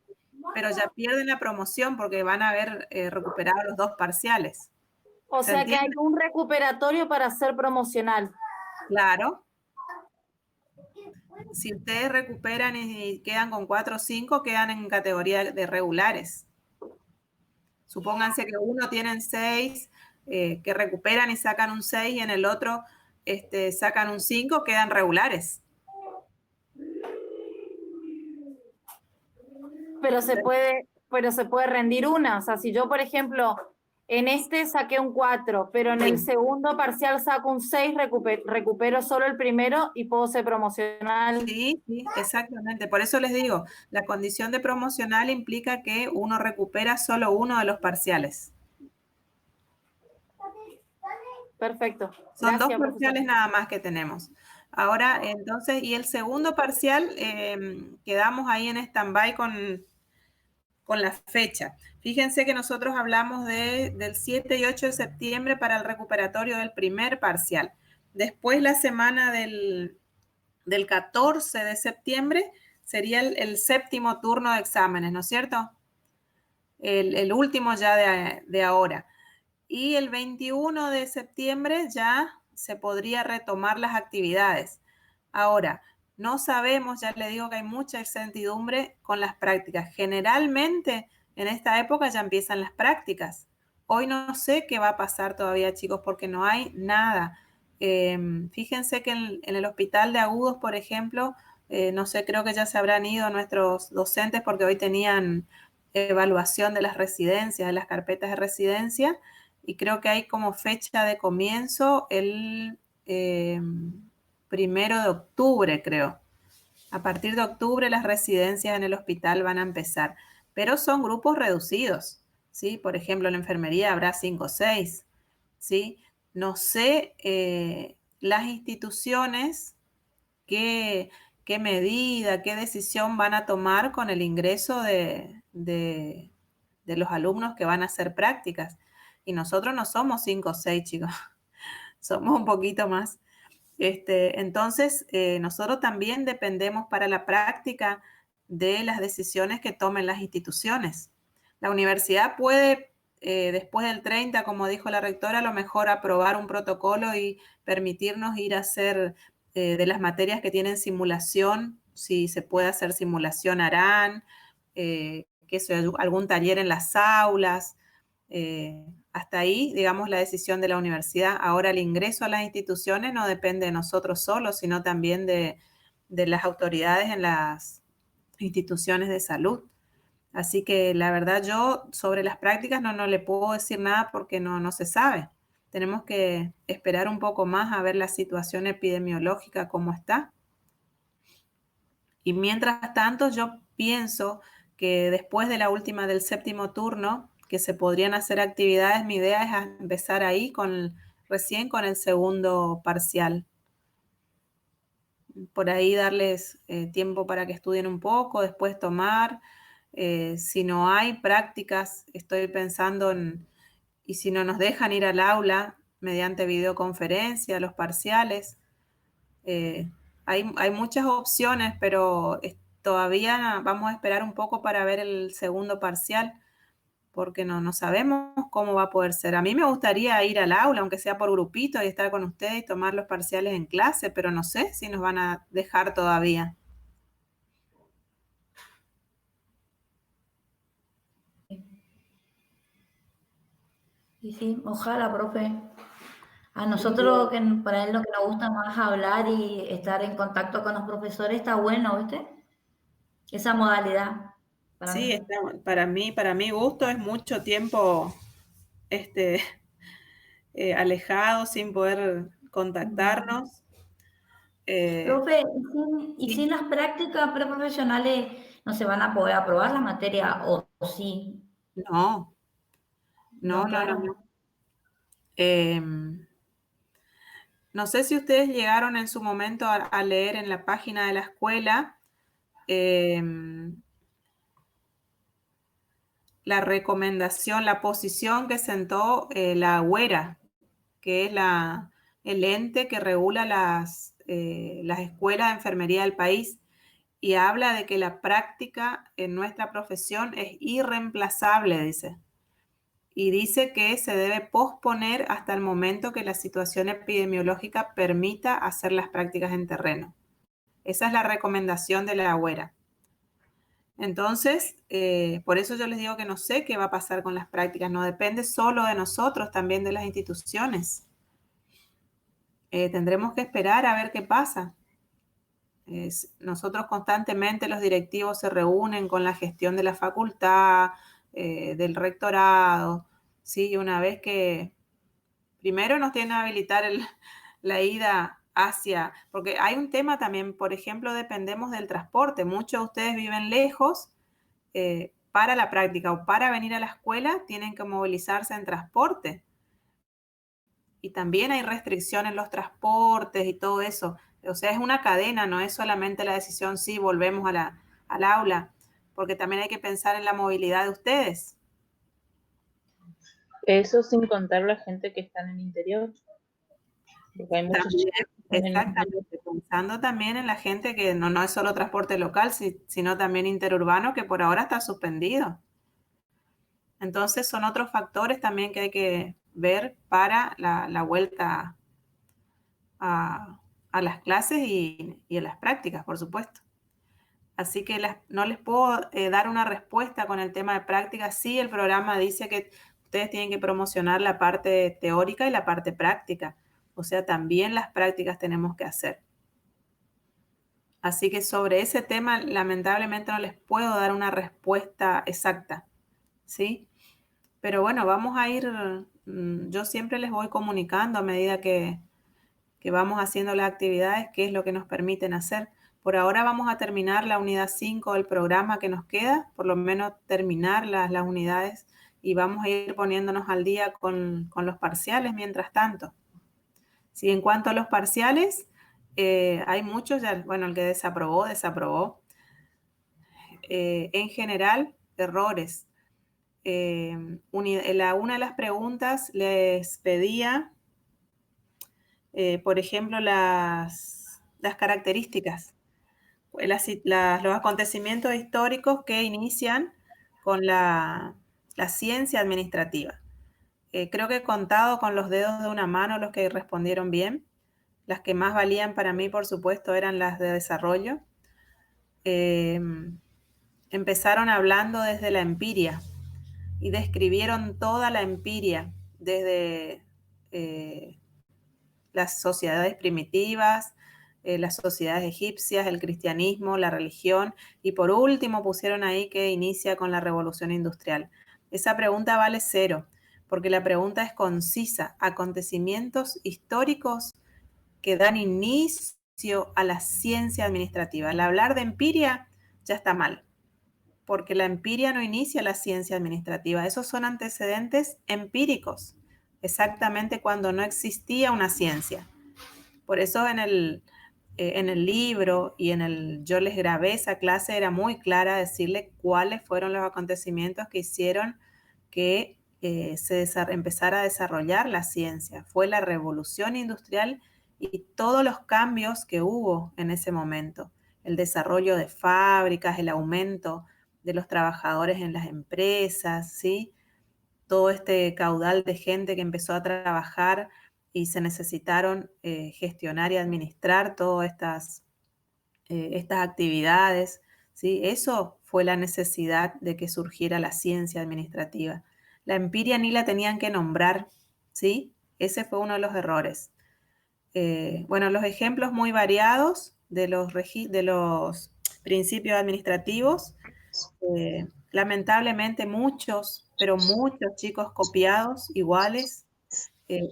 pero ya pierden la promoción porque van a haber recuperado los dos parciales. o ¿Se sea que hay entiende? un recuperatorio para ser promocional. Claro. Si ustedes recuperan y quedan con 4 o 5, quedan en categoría de regulares. Supónganse que uno tienen 6, que recuperan y sacan un 6 y en el otro sacan un 5, quedan regulares. pero se puede rendir una. O sea, si yo, por ejemplo, en este saqué un 4, pero en el segundo parcial saco un 6, recupero solo el primero y puedo ser promocional. Sí, exactamente. Por eso les digo, la condición de promocional implica que uno recupera solo uno de los parciales. Perfecto. Son dos Gracias, parciales profesor. nada más que tenemos. Ahora, entonces, y el segundo parcial, quedamos ahí en stand-by con la fecha. Fíjense que nosotros hablamos del 7 y 8 de septiembre para el recuperatorio del primer parcial. Después, la semana del 14 de septiembre sería el séptimo turno de exámenes, ¿no es cierto? El último ya de ahora. Y el 21 de septiembre ya se podría retomar las actividades. Ahora, no sabemos, ya le digo que hay mucha incertidumbre con las prácticas. Generalmente en esta época ya empiezan las prácticas. Hoy no sé qué va a pasar todavía, chicos, porque no hay nada. Fíjense que en el hospital de Agudos, por ejemplo, no sé, creo que ya se habrán ido nuestros docentes porque hoy tenían evaluación de las residencias, de las carpetas de residencia, y creo que hay como fecha de comienzo el 1 de octubre, creo. A partir de octubre las residencias en el hospital van a empezar, pero son grupos reducidos, ¿sí? Por ejemplo, en la enfermería habrá 5 o 6, ¿sí? No sé las instituciones qué medida, qué decisión van a tomar con el ingreso de los alumnos que van a hacer prácticas. Y nosotros no somos 5 o 6, chicos, somos un poquito más. Entonces, nosotros también dependemos para la práctica de las decisiones que tomen las instituciones. La universidad puede, después del 30, como dijo la rectora, a lo mejor aprobar un protocolo y permitirnos ir a hacer de las materias que tienen simulación, si se puede hacer simulación harán, algún taller en las aulas. Hasta ahí, digamos, la decisión de la universidad. Ahora el ingreso a las instituciones no depende de nosotros solos, sino también de las autoridades en las instituciones de salud. Así que la verdad yo sobre las prácticas no le puedo decir nada porque no se sabe. Tenemos que esperar un poco más a ver la situación epidemiológica cómo está. Y mientras tanto yo pienso que después de la última del séptimo turno, que se podrían hacer actividades, mi idea es empezar ahí recién con el segundo parcial. Por ahí darles tiempo para que estudien un poco, después tomar. Si no hay prácticas, estoy pensando y si no nos dejan ir al aula mediante videoconferencia, los parciales. Hay muchas opciones, pero todavía vamos a esperar un poco para ver el segundo parcial, porque no sabemos cómo va a poder ser. A mí me gustaría ir al aula, aunque sea por grupito, y estar con ustedes y tomar los parciales en clase, pero no sé si nos van a dejar todavía. Y sí, ojalá, profe. A nosotros, para él lo que nos gusta más hablar y estar en contacto con los profesores, está bueno, ¿viste? Esa modalidad. Sí, para mi gusto es mucho tiempo alejado sin poder contactarnos. Profe, ¿y sin las prácticas preprofesionales no se van a poder aprobar la materia o sí? No. Claro. No sé si ustedes llegaron en su momento a leer en la página de la escuela la recomendación, la posición que sentó la UERA, que es el ente que regula las escuelas de enfermería del país, y habla de que la práctica en nuestra profesión es irreemplazable, dice. Y dice que se debe posponer hasta el momento que la situación epidemiológica permita hacer las prácticas en terreno. Esa es la recomendación de la UERA. Entonces, por eso yo les digo que no sé qué va a pasar con las prácticas. No depende solo de nosotros, también de las instituciones. Tendremos que esperar a ver qué pasa. Nosotros constantemente los directivos se reúnen con la gestión de la facultad, del rectorado, ¿sí? Y una vez que primero nos tienen que habilitar la ida hacia, porque hay un tema también, por ejemplo, dependemos del transporte. Muchos de ustedes viven lejos, para la práctica o para venir a la escuela tienen que movilizarse en transporte. Y también hay restricciones en los transportes y todo eso. O sea, es una cadena, no es solamente la decisión, sí, volvemos al aula, porque también hay que pensar en la movilidad de ustedes. Eso sin contar la gente que está en el interior. Porque hay muchos También, chicos que están en el interior. exactamente, pensando también en la gente que no es solo transporte local, sino también interurbano, que por ahora está suspendido. Entonces son otros factores también que hay que ver para la vuelta a las clases y a las prácticas, por supuesto. Así que no les puedo dar una respuesta con el tema de prácticas. Sí, el programa dice que ustedes tienen que promocionar la parte teórica y la parte práctica. O sea, también las prácticas tenemos que hacer. Así que sobre ese tema, lamentablemente no les puedo dar una respuesta exacta, ¿sí? Pero bueno, vamos a ir, yo siempre les voy comunicando a medida que vamos haciendo las actividades, qué es lo que nos permiten hacer. Por ahora vamos a terminar la unidad 5 del programa que nos queda, por lo menos terminar las unidades, y vamos a ir poniéndonos al día con los parciales mientras tanto. Sí, en cuanto a los parciales, hay muchos, bueno, el que desaprobó. En general, errores. Una de las preguntas les pedía, por ejemplo, las características, los acontecimientos históricos que inician con la ciencia administrativa. Creo que he contado con los dedos de una mano los que respondieron bien. Las que más valían para mí, por supuesto, eran las de desarrollo. Empezaron hablando desde la empiria y describieron toda la empiria, desde las sociedades primitivas, las sociedades egipcias, el cristianismo, la religión, y por último pusieron ahí que inicia con la revolución industrial. Esa pregunta vale 0, porque la pregunta es concisa: acontecimientos históricos que dan inicio a la ciencia administrativa. Al hablar de empiria ya está mal, porque la empiria no inicia la ciencia administrativa. Esos son antecedentes empíricos, exactamente cuando no existía una ciencia. Por eso en el libro y yo les grabé esa clase, era muy clara decirle cuáles fueron los acontecimientos que hicieron que empezara a desarrollar la ciencia. Fue la revolución industrial y todos los cambios que hubo en ese momento. El desarrollo de fábricas, el aumento de los trabajadores en las empresas, ¿sí? Todo este caudal de gente que empezó a trabajar y se necesitaron gestionar y administrar todas estas actividades, ¿sí? Eso fue la necesidad de que surgiera la ciencia administrativa. La empiria ni la tenían que nombrar, ¿sí? Ese fue uno de los errores. Bueno, los ejemplos muy variados de los principios administrativos. Lamentablemente muchos, pero muchos chicos copiados iguales.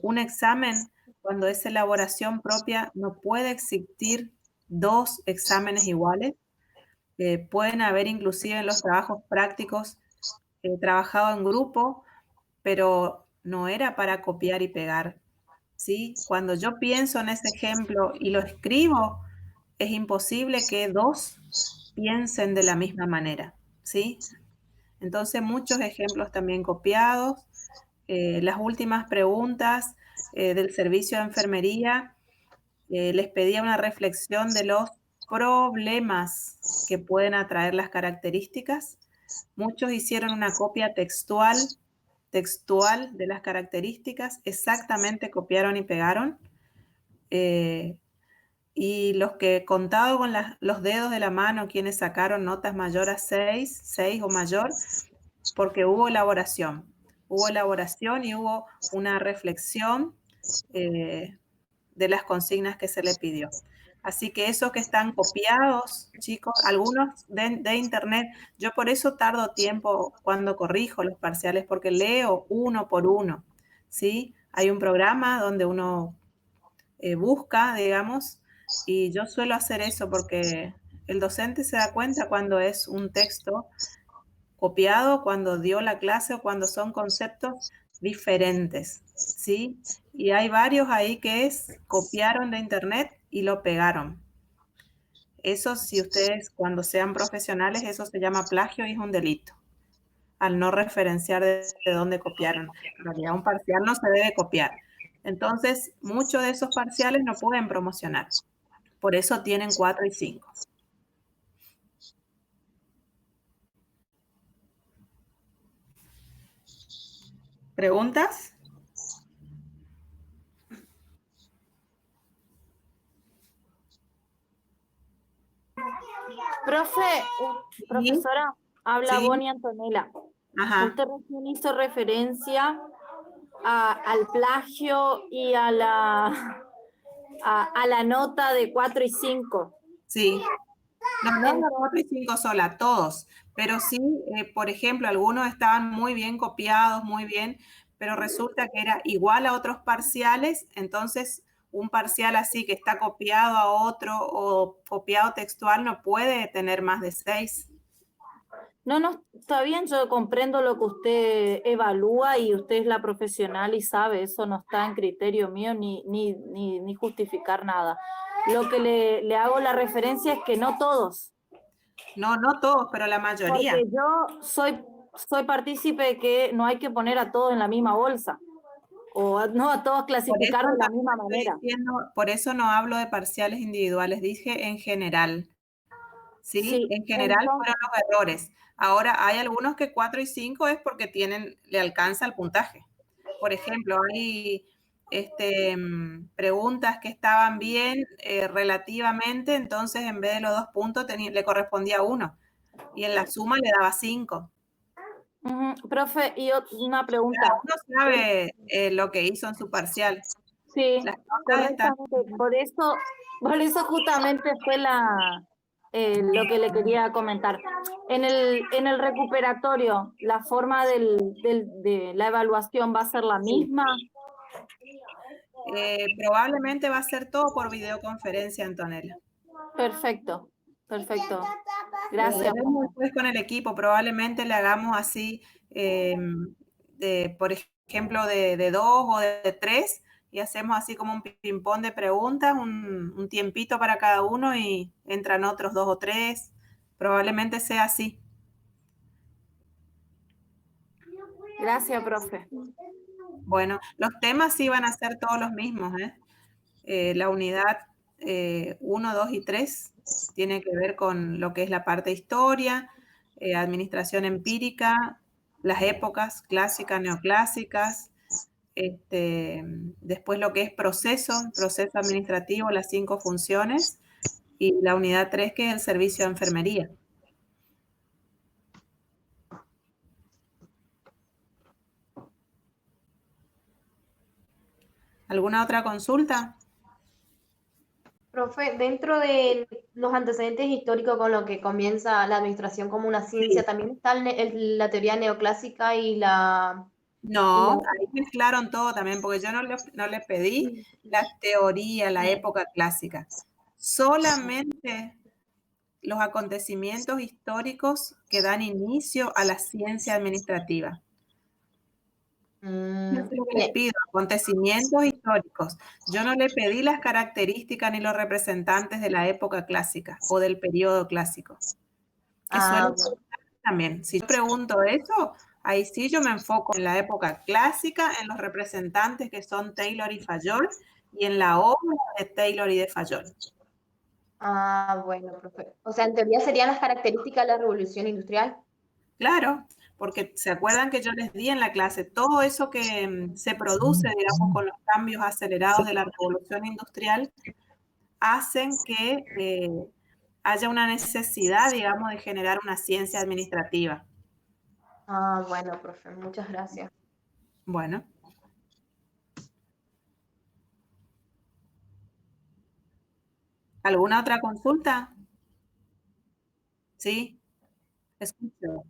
Un examen, cuando es elaboración propia, no puede existir 2 exámenes iguales. Pueden haber inclusive en los trabajos prácticos trabajado en grupo, pero no era para copiar y pegar, ¿sí? Cuando yo pienso en ese ejemplo y lo escribo, es imposible que 2 piensen de la misma manera, ¿sí? Entonces, muchos ejemplos también copiados. Las últimas preguntas del servicio de enfermería, les pedía una reflexión de los problemas que pueden atraer las características. Muchos hicieron una copia textual de las características, exactamente copiaron y pegaron. Y los que contado con los dedos de la mano, quienes sacaron notas mayor a 6 o mayor, porque hubo elaboración y hubo una reflexión de las consignas que se le pidió. Así que esos que están copiados, chicos, algunos de internet, yo por eso tardo tiempo cuando corrijo los parciales, porque leo uno por uno, ¿sí? Hay un programa donde uno busca, digamos, y yo suelo hacer eso porque el docente se da cuenta cuando es un texto copiado, cuando dio la clase o cuando son conceptos diferentes, ¿sí? Y hay varios ahí que copiaron de internet y lo pegaron. Eso, si ustedes cuando sean profesionales, eso se llama plagio y es un delito, al no referenciar de dónde copiaron. En realidad un parcial no se debe copiar. Entonces, muchos de esos parciales no pueden promocionar. Por eso tienen 4 y 5. ¿Preguntas? Profesora, habla Sí. Bonnie Antonella. Ajá. Usted recién hizo referencia al plagio y a la nota de 4 y 5. Sí. No, no la 4 y 5 sola, todos. Pero sí, por ejemplo, algunos estaban muy bien copiados, muy bien, pero resulta que era igual a otros parciales, entonces un parcial así que está copiado a otro o copiado textual no puede tener más de 6. No, está bien, yo comprendo lo que usted evalúa y usted es la profesional y sabe, eso no está en criterio mío ni justificar nada. Lo que le hago la referencia es que no todos. No, no todos, pero la mayoría. Porque yo soy partícipe de que no hay que poner a todos en la misma bolsa o no a todos clasificar de la misma manera. Por eso no hablo de parciales individuales, dije en general. ¿Sí? En general fueron los errores. Ahora, hay algunos que 4 y 5 es porque le alcanza el puntaje. Por ejemplo, hay preguntas que estaban bien relativamente, entonces en vez de los 2 puntos le correspondía 1 y en la suma le daba 5. Profe, y una pregunta. Uno sabe lo que hizo en su parcial. Sí, Las correctamente. Por eso justamente fue lo que le quería comentar. En el recuperatorio, ¿la forma de la evaluación va a ser la misma? Probablemente va a ser todo por videoconferencia, Antonella. Perfecto. Gracias. Después con el equipo, probablemente le hagamos así, por ejemplo, de 2 o de 3, y hacemos así como un ping-pong de preguntas, un tiempito para cada uno y entran otros 2 o 3. Probablemente sea así. Gracias, profe. Bueno, los temas sí van a ser todos los mismos, la unidad 1, 2 y 3 tiene que ver con lo que es la parte de historia, administración empírica, las épocas clásicas, neoclásicas, después lo que es proceso administrativo, las 5 funciones, y la unidad 3 que es el servicio de enfermería. ¿Alguna otra consulta? Profe, dentro de los antecedentes históricos con lo que comienza la administración como una ciencia, ¿también está la teoría neoclásica y la... No, ahí mezclaron todo también, porque yo no le pedí la teoría, la época clásica. Solamente los acontecimientos históricos que dan inicio a la ciencia administrativa. Eso es lo que les pido, acontecimientos históricos. Yo no le pedí las características ni los representantes de la época clásica o del periodo clásico. Que suelen también. Si yo pregunto eso, ahí sí yo me enfoco en la época clásica, en los representantes que son Taylor y Fayol, y en la obra de Taylor y de Fayol. Bueno, profe. O sea, en teoría serían las características de la revolución industrial. Claro, porque se acuerdan que yo les di en la clase, todo eso que se produce, digamos, con los cambios acelerados de la revolución industrial, hacen que haya una necesidad, digamos, de generar una ciencia administrativa. Bueno, profe, muchas gracias. Bueno. ¿Alguna otra consulta? Sí, escucho.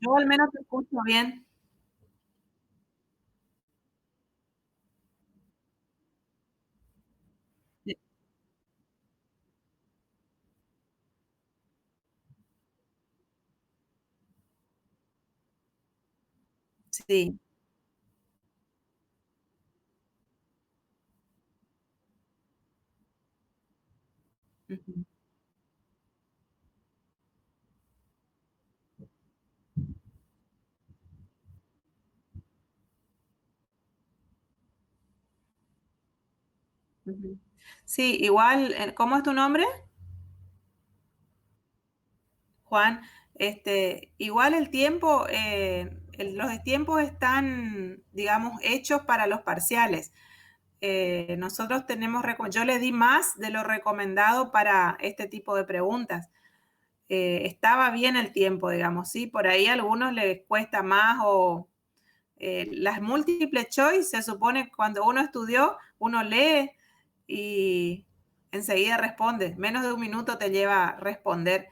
Yo al menos te escucho bien. Sí. Ujú, ujú. Sí, igual, ¿cómo es tu nombre? Juan, igual el tiempo, los tiempos están, digamos, hechos para los parciales. Nosotros yo le di más de lo recomendado para este tipo de preguntas. Estaba bien el tiempo, digamos, sí, por ahí a algunos les cuesta más o las múltiples choice, se supone que cuando uno estudió, uno lee y enseguida responde. Menos de un minuto te lleva a responder.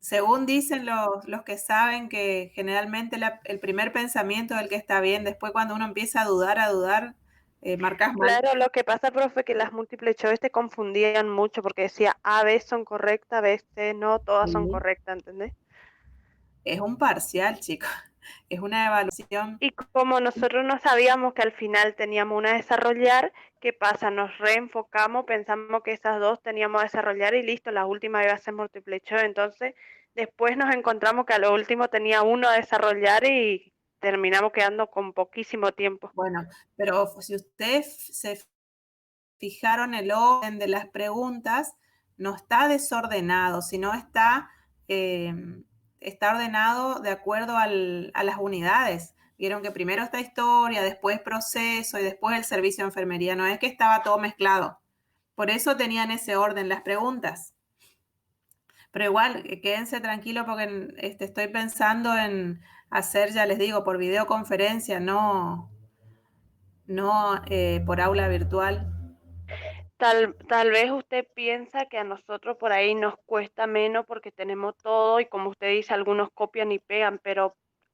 Según dicen los que saben que generalmente el primer pensamiento es el que está bien, después cuando uno empieza a dudar, marcas mal. Claro, lo que pasa, profe, que las múltiples choice te confundían mucho porque decía A, B son correctas, B, C no, todas son Sí. correctas, ¿entendés? Es un parcial, chicos. Es una evaluación. Y como nosotros no sabíamos que al final teníamos una a desarrollar, ¿qué pasa? Nos reenfocamos, pensamos que esas dos teníamos a desarrollar y listo, la última iba a ser múltiple choice. Entonces, después nos encontramos que a lo último tenía uno a desarrollar y terminamos quedando con poquísimo tiempo. Bueno, pero si ustedes se fijaron el orden de las preguntas, no está desordenado, sino eh, está ordenado de acuerdo a las unidades. Vieron que primero está historia, después proceso y después el servicio de enfermería. No es que estaba todo mezclado. Por eso tenían ese orden las preguntas. Pero igual, quédense tranquilos porque estoy pensando en hacer, ya les digo, por videoconferencia, no por aula virtual. Tal vez usted piensa que a nosotros por ahí nos cuesta menos porque tenemos todo y como usted dice, algunos copian y pegan, pero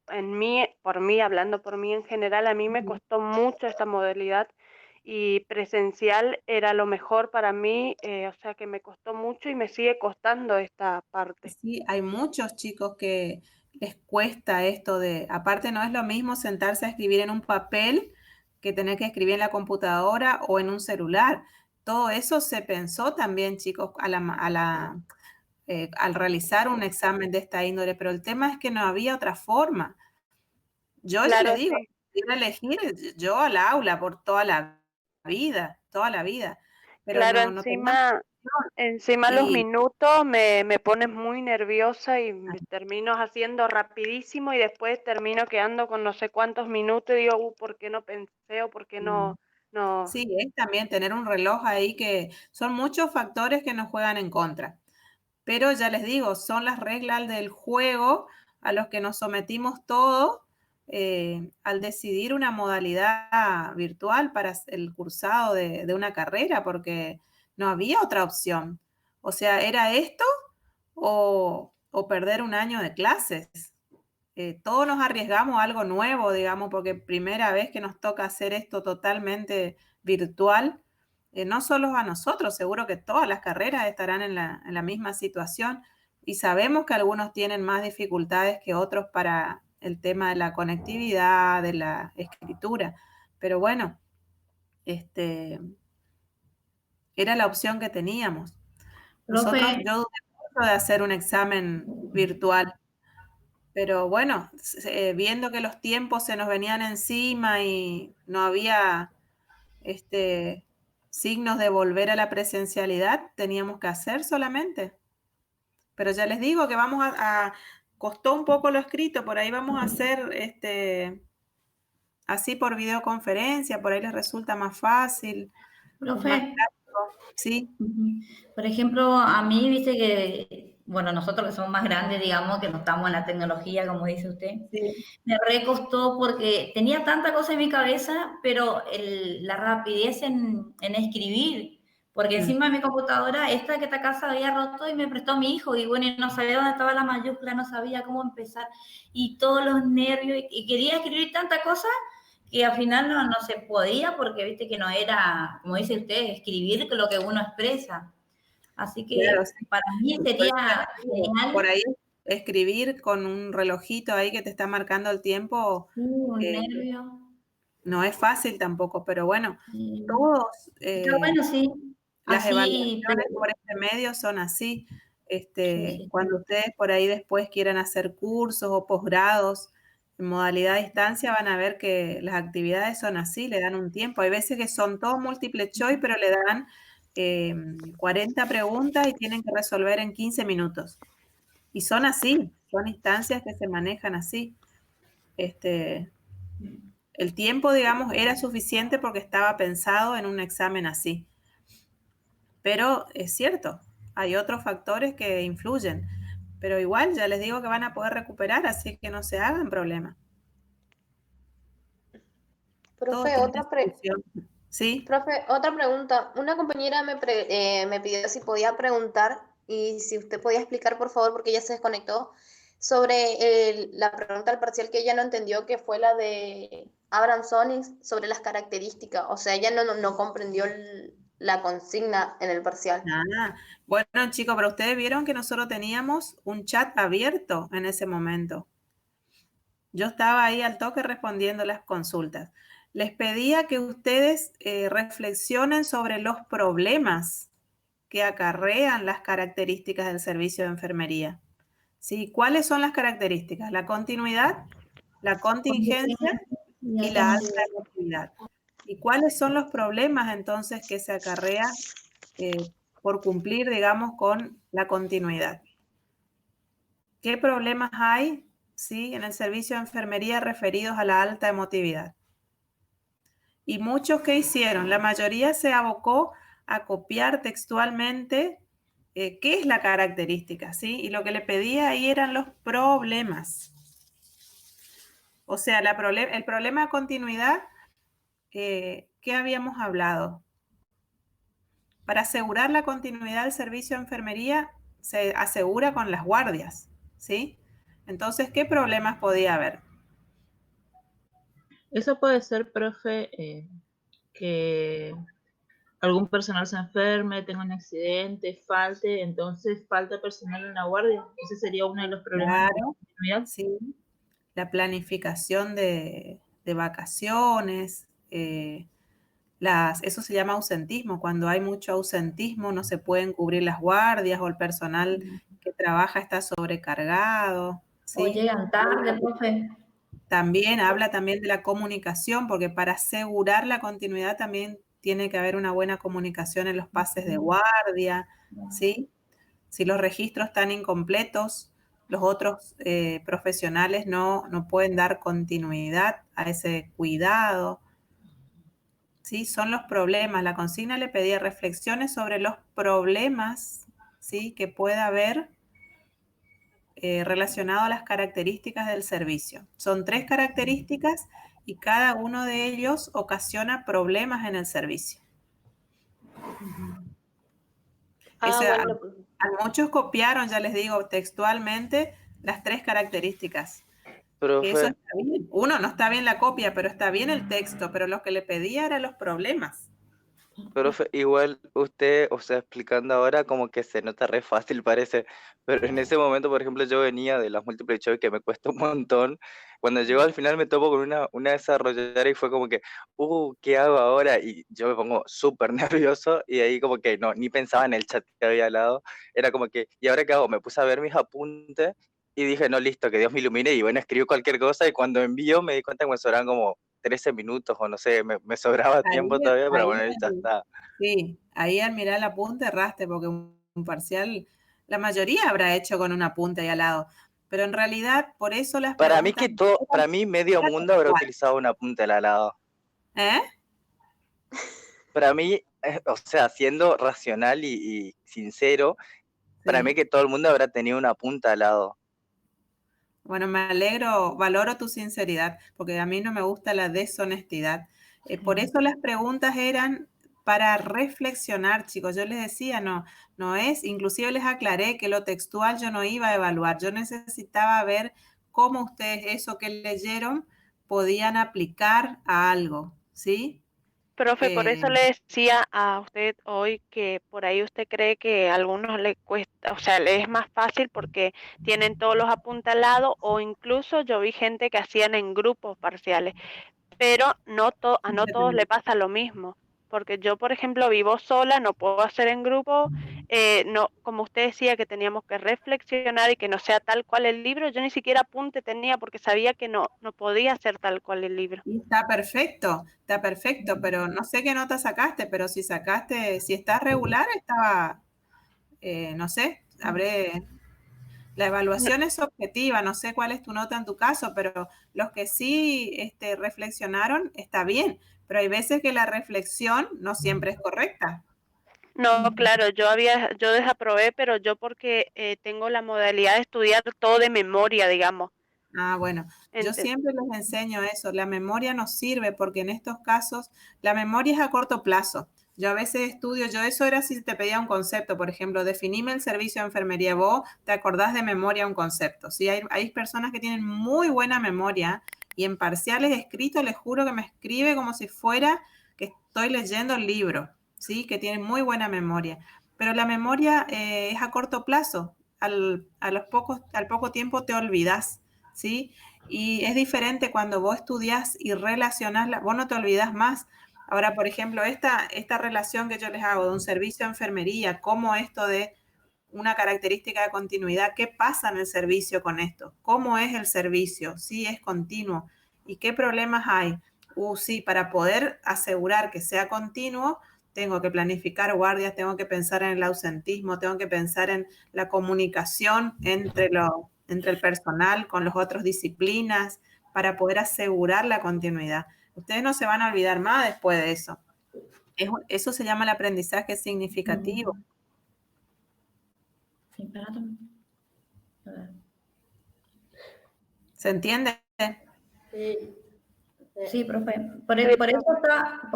en mí, por mí, hablando por mí en general, a mí me costó mucho esta modalidad y presencial era lo mejor para mí, o sea que me costó mucho y me sigue costando esta parte. Sí, hay muchos chicos que les cuesta esto aparte no es lo mismo sentarse a escribir en un papel que tener que escribir en la computadora o en un celular. Todo eso se pensó también, chicos, al realizar un examen de esta índole, pero el tema es que no había otra forma. Yo ya le Claro, digo, sí. iba a elegir yo al aula por toda la vida, pero Claro, no teníamos opción. encima los Y minutos me ponen muy nerviosa y me termino haciendo rapidísimo y después termino quedando con no sé cuántos minutos y digo, ¿por qué no pensé o por qué no? sí, es también tener un reloj ahí que son muchos factores que nos juegan en contra. Pero ya les digo, son las reglas del juego a los que nos sometimos todos al decidir una modalidad virtual para el cursado de una carrera, porque no había otra opción. O sea, era esto o perder un año de clases. Todos nos arriesgamos a algo nuevo, digamos, porque primera vez que nos toca hacer esto totalmente virtual, no solo a nosotros, seguro que todas las carreras estarán en la misma situación y sabemos que algunos tienen más dificultades que otros para el tema de la conectividad, de la escritura, pero bueno, era la opción que teníamos. Profe, Yo dudé mucho de hacer un examen virtual. Pero bueno, viendo que los tiempos se nos venían encima y no había signos de volver a la presencialidad, teníamos que hacer solamente. Pero ya les digo que costó un poco lo escrito, por ahí vamos a hacer así por videoconferencia, por ahí les resulta más fácil, es más profe, práctico, ¿sí? por ejemplo, a mí, viste que bueno, nosotros que somos más grandes, digamos, que no estamos en la tecnología, como dice usted, Sí. me recostó porque tenía tanta cosa en mi cabeza, pero la rapidez en escribir, porque encima mi computadora, esta que está acá se había roto y me prestó mi hijo, y bueno, y no sabía dónde estaba la mayúscula, no sabía cómo empezar, y todos los nervios, y quería escribir tanta cosa que al final no se podía, porque viste que no era, como dice usted, escribir lo que uno expresa. Así Claro, que sí. para mí Por eso sería les digo, por genial. ahí escribir con un relojito ahí que te está marcando el tiempo, Un eh, nervio. no es fácil tampoco, pero bueno, Sí. todos Está bueno, sí. las Así, evaluaciones por este medio son así. sí. Cuando ustedes por ahí después quieran hacer cursos o posgrados en modalidad a distancia, van a ver que las actividades son así, le dan un tiempo. Hay veces que son todos múltiple choice, pero le dan 40 preguntas y tienen que resolver en 15 minutos. Y son así, son instancias que se manejan así. El tiempo, digamos, era suficiente porque estaba pensado en un examen así. Pero es cierto, hay otros factores que influyen. Pero igual ya les digo que van a poder recuperar, así que no se hagan problema. Todo Profe, tiene solución. ¿Sí? profe, otra pregunta. Una compañera me pidió si podía preguntar y si usted podía explicar, por favor, porque ella se desconectó, sobre la pregunta al parcial que ella no entendió, que fue la de Abraham Sonis, sobre las características. O sea, ella no comprendió la consigna en el parcial. Ah, bueno, chicos, pero ustedes vieron que nosotros teníamos un chat abierto en ese momento. Yo estaba ahí al toque respondiendo las consultas. Les pedía que ustedes reflexionen sobre los problemas que acarrean las características del servicio de enfermería. ¿Sí? ¿Cuáles son las características? La continuidad, la contingencia y la alta emotividad. ¿Y cuáles son los problemas entonces que se acarrea por cumplir, digamos, con la continuidad? ¿Qué problemas hay, sí, en el servicio de enfermería referidos a la alta emotividad? Y muchos que hicieron, la mayoría se abocó a copiar textualmente qué es la característica, ¿sí? Y lo que le pedía ahí eran los problemas. O sea, el problema de continuidad, ¿qué habíamos hablado? Para asegurar la continuidad del servicio de enfermería, se asegura con las guardias, ¿sí? Entonces, ¿qué problemas podía haber? Eso puede ser, profe, que algún personal se enferme, tenga un accidente, falte, entonces falta personal en la guardia. Ese sería uno de los problemas de la Claro, continuidad. sí. La planificación de vacaciones, eso se llama ausentismo. Cuando hay mucho ausentismo no se pueden cubrir las guardias o el personal que trabaja está sobrecargado, O ¿sí? llegan tarde, profe. También habla también de la comunicación, porque para asegurar la continuidad también tiene que haber una buena comunicación en los pases de guardia, ¿sí? Si los registros están incompletos, los otros profesionales no pueden dar continuidad a ese cuidado. ¿Sí? Son los problemas. La consigna le pedía reflexiones sobre los problemas, ¿sí? Que pueda haber relacionado a las características del servicio. Son 3 características y cada uno de ellos ocasiona problemas en el servicio. Bueno. A muchos copiaron, ya les digo, textualmente las 3 características. Que eso Profe, está bien. Uno, no está bien la copia, pero está bien el texto, pero lo que le pedía eran los problemas. profe, igual usted, o sea, explicando ahora como que se nota re fácil parece, pero en ese momento, por ejemplo, yo venía de las múltiples choice que me cuesta un montón. Cuando llego al final me topo con una desarrolladora y fue como que, ¿qué hago ahora? Y yo me pongo súper nervioso y ahí como que no, ni pensaba en el chat que había al lado. Era como que, ¿y ahora qué hago? Me puse a ver mis apuntes y dije, no, listo, que Dios me ilumine y bueno, escribo cualquier cosa y cuando envío me di cuenta que me sobraban como 13 minutos o no sé, me sobraba tiempo todavía, pero bueno, ya está. Sí, ahí al mirar el apunte erraste, porque un parcial, la mayoría habrá hecho con un apunte ahí al lado. Pero en realidad, por eso las Para mí preguntas... para mí medio mundo habrá utilizado una punta al lado. ¿Eh? Para mí, o sea, siendo racional y sincero, Para Sí. mí que todo el mundo habrá tenido una punta al lado. Bueno, me alegro, valoro tu sinceridad, porque a mí no me gusta la deshonestidad. Por eso las preguntas eran para reflexionar, chicos. Yo les decía, no es, inclusive les aclaré que lo textual yo no iba a evaluar. Yo necesitaba ver cómo ustedes eso que leyeron podían aplicar a algo, ¿sí? Profe, por Eh, eso le decía a usted hoy que por ahí usted cree que a algunos le cuesta, o sea, le es más fácil porque tienen todos los apuntalados o incluso yo vi gente que hacían en grupos parciales, pero a no todos le pasa lo mismo, porque yo, por ejemplo, vivo sola, no puedo hacer en grupo, no, como usted decía que teníamos que reflexionar y que no sea tal cual el libro, yo ni siquiera apunte tenía porque sabía que no podía ser tal cual el libro. Y está perfecto, pero no sé qué nota sacaste, pero si sacaste, si está regular, estaba, no sé, la evaluación es objetiva, no sé cuál es tu nota en tu caso, pero los que sí reflexionaron está bien, pero hay veces que la reflexión no siempre es correcta. No, claro, yo desaprobé, pero yo porque tengo la modalidad de estudiar todo de memoria, digamos. Ah, bueno, yo Ente- siempre les enseño eso, la memoria nos sirve porque en estos casos la memoria es a corto plazo. Yo a veces estudio, yo eso era si te pedía un concepto, por ejemplo, definime el servicio de enfermería, vos te acordás de memoria un concepto. Sí, hay personas que tienen muy buena memoria y en parciales escritos les juro que me escribe como si fuera que estoy leyendo el libro, sí, que tienen muy buena memoria. Pero la memoria es a corto plazo, al poco tiempo te olvidas. ¿Sí? Y es diferente cuando vos estudias y relacionás, vos no te olvidas más. Ahora, por ejemplo, esta relación que yo les hago de un servicio de enfermería, cómo esto de una característica de continuidad, ¿qué pasa en el servicio con esto? ¿Cómo es el servicio? ¿Sí es continuo? ¿Y qué problemas hay? Sí, para poder asegurar que sea continuo, tengo que planificar guardias, tengo que pensar en el ausentismo, tengo que pensar en la comunicación entre el personal con las otras disciplinas para poder asegurar la continuidad. Ustedes no se van a olvidar más después de eso. Eso se llama el aprendizaje significativo. Sí, espérate. A ver. ¿Se entiende? Sí, profe. Sí, Por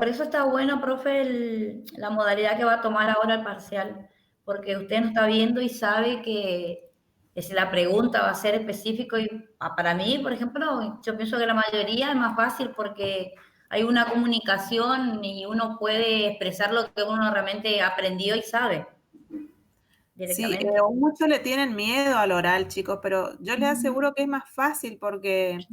eso está bueno, profe, la modalidad que va a tomar ahora el parcial, porque usted no está viendo y sabe que si la pregunta va a ser específico y para mí, por ejemplo, yo pienso que la mayoría es más fácil porque hay una comunicación y uno puede expresar lo que uno realmente aprendió y sabe Sí, directamente. muchos le tienen miedo al oral, chicos, pero yo les aseguro que es más fácil porque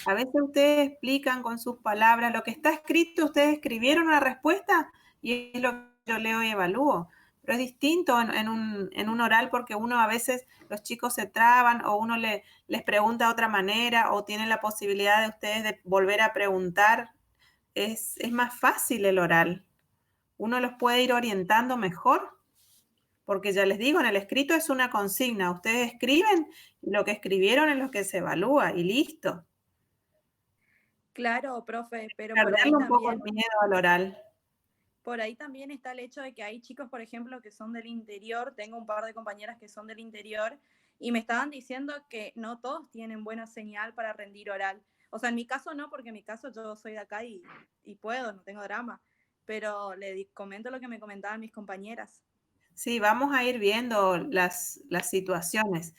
a veces ustedes explican con sus palabras lo que está escrito, ustedes escribieron una respuesta y es lo que yo leo y evalúo. Pero es distinto en un oral porque uno a veces los chicos se traban o uno les pregunta de otra manera o tienen la posibilidad de ustedes de volver a preguntar. Es más fácil el oral. Uno los puede ir orientando mejor. Porque ya les digo, en el escrito es una consigna. Ustedes escriben y lo que escribieron es lo que se evalúa y listo. Claro, profe, pero Perderle un poco el miedo al oral. por ahí también está el hecho de que hay chicos, por ejemplo, que son del interior. Tengo un par de compañeras que son del interior y me estaban diciendo que no todos tienen buena señal para rendir oral. O sea, en mi caso no, porque en mi caso yo soy de acá y puedo, no tengo drama. Pero comento lo que me comentaban mis compañeras. Sí, vamos a ir viendo las situaciones,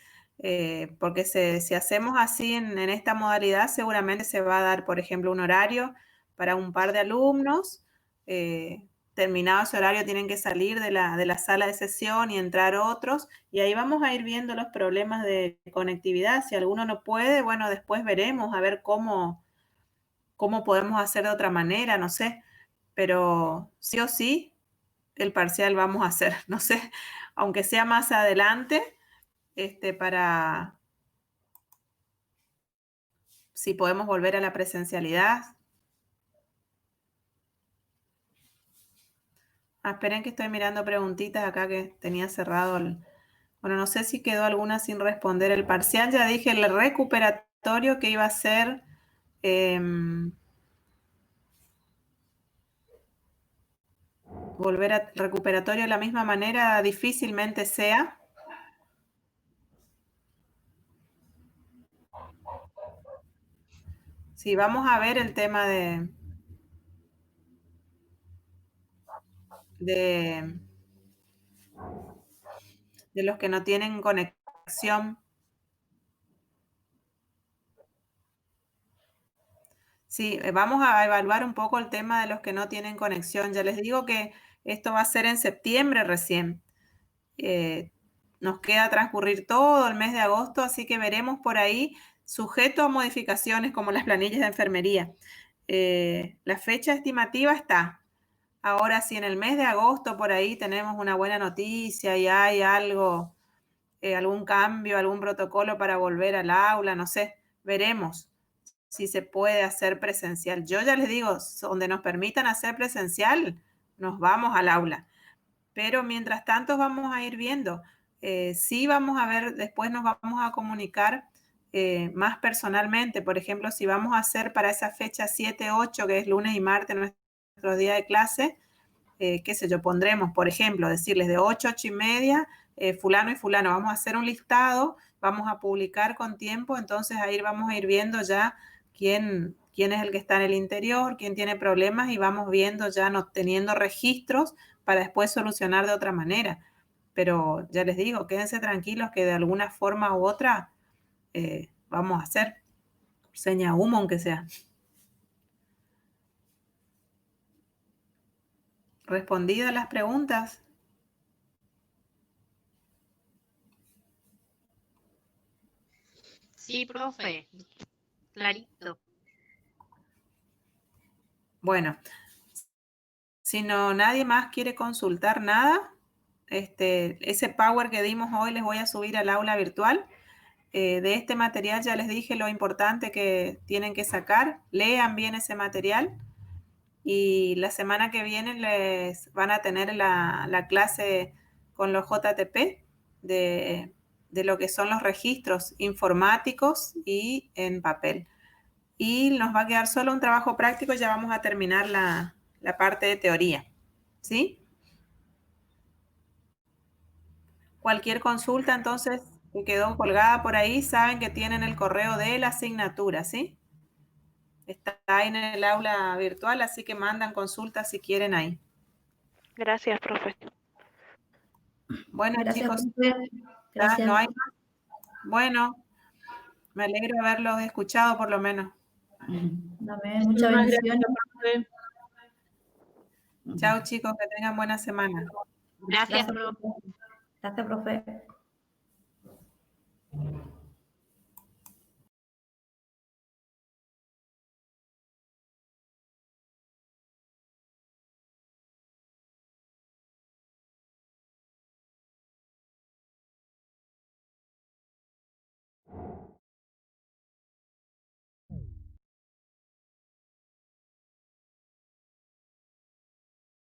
porque si hacemos así en esta modalidad, seguramente se va a dar, por ejemplo, un horario para un par de alumnos. Terminado ese horario tienen que salir de la sala de sesión y entrar otros, y ahí vamos a ir viendo los problemas de conectividad. Si alguno no puede, bueno, después veremos a ver cómo podemos hacer de otra manera, no sé, pero sí o sí el parcial vamos a hacer, no sé, aunque sea más adelante, para si podemos volver a la presencialidad. Esperen que estoy mirando preguntitas acá que tenía cerrado bueno, no sé si quedó alguna sin responder. El parcial, ya dije, el recuperatorio que iba a ser volver a recuperatorio de la misma manera difícilmente sea. Sí, vamos a ver el tema de los que no tienen conexión. Sí, vamos a evaluar un poco el tema de los que no tienen conexión. Ya les digo que esto va a ser en septiembre recién. Nos queda transcurrir todo el mes de agosto, así que veremos por ahí, sujeto a modificaciones como las planillas de enfermería. La fecha estimativa está. Ahora, si en el mes de agosto por ahí tenemos una buena noticia y hay algo, algún cambio, algún protocolo para volver al aula, no sé, veremos si se puede hacer presencial. Yo ya les digo, donde nos permitan hacer presencial, nos vamos al aula. Pero mientras tanto vamos a ir viendo. Sí vamos a ver, después nos vamos a comunicar más personalmente. Por ejemplo, si vamos a hacer para esa fecha 7, 8, que es lunes y martes nuestro día de clase, qué sé yo, pondremos, por ejemplo, decirles de 8 a 8 y media, fulano y fulano, vamos a hacer un listado, vamos a publicar con tiempo, entonces ahí vamos a ir viendo ya quién es el que está en el interior, quién tiene problemas y vamos viendo ya teniendo registros para después solucionar de otra manera. Pero ya les digo, quédense tranquilos que de alguna forma u otra vamos a hacer seña humo aunque sea. ¿Respondidas las preguntas? Sí, profe, clarito. Bueno, si no nadie más quiere consultar nada, ese Power que dimos hoy les voy a subir al aula virtual. De este material ya les dije lo importante que tienen que sacar. Lean bien ese material y la semana que viene les van a tener la clase con los JTP de lo que son los registros informáticos y en papel. Y nos va a quedar solo un trabajo práctico y ya vamos a terminar la parte de teoría. ¿Sí? Cualquier consulta, entonces, que quedó colgada por ahí, saben que tienen el correo de la asignatura, ¿sí? Está ahí en el aula virtual, así que mandan consultas si quieren ahí. Gracias, profe. Bueno, Gracias, chicos, profe. Gracias. no hay más. Bueno, me alegro de haberlos escuchado por lo menos. Dame mucha bendición. Chao, chicos, que tengan buena semana. Gracias, Gracias, profe.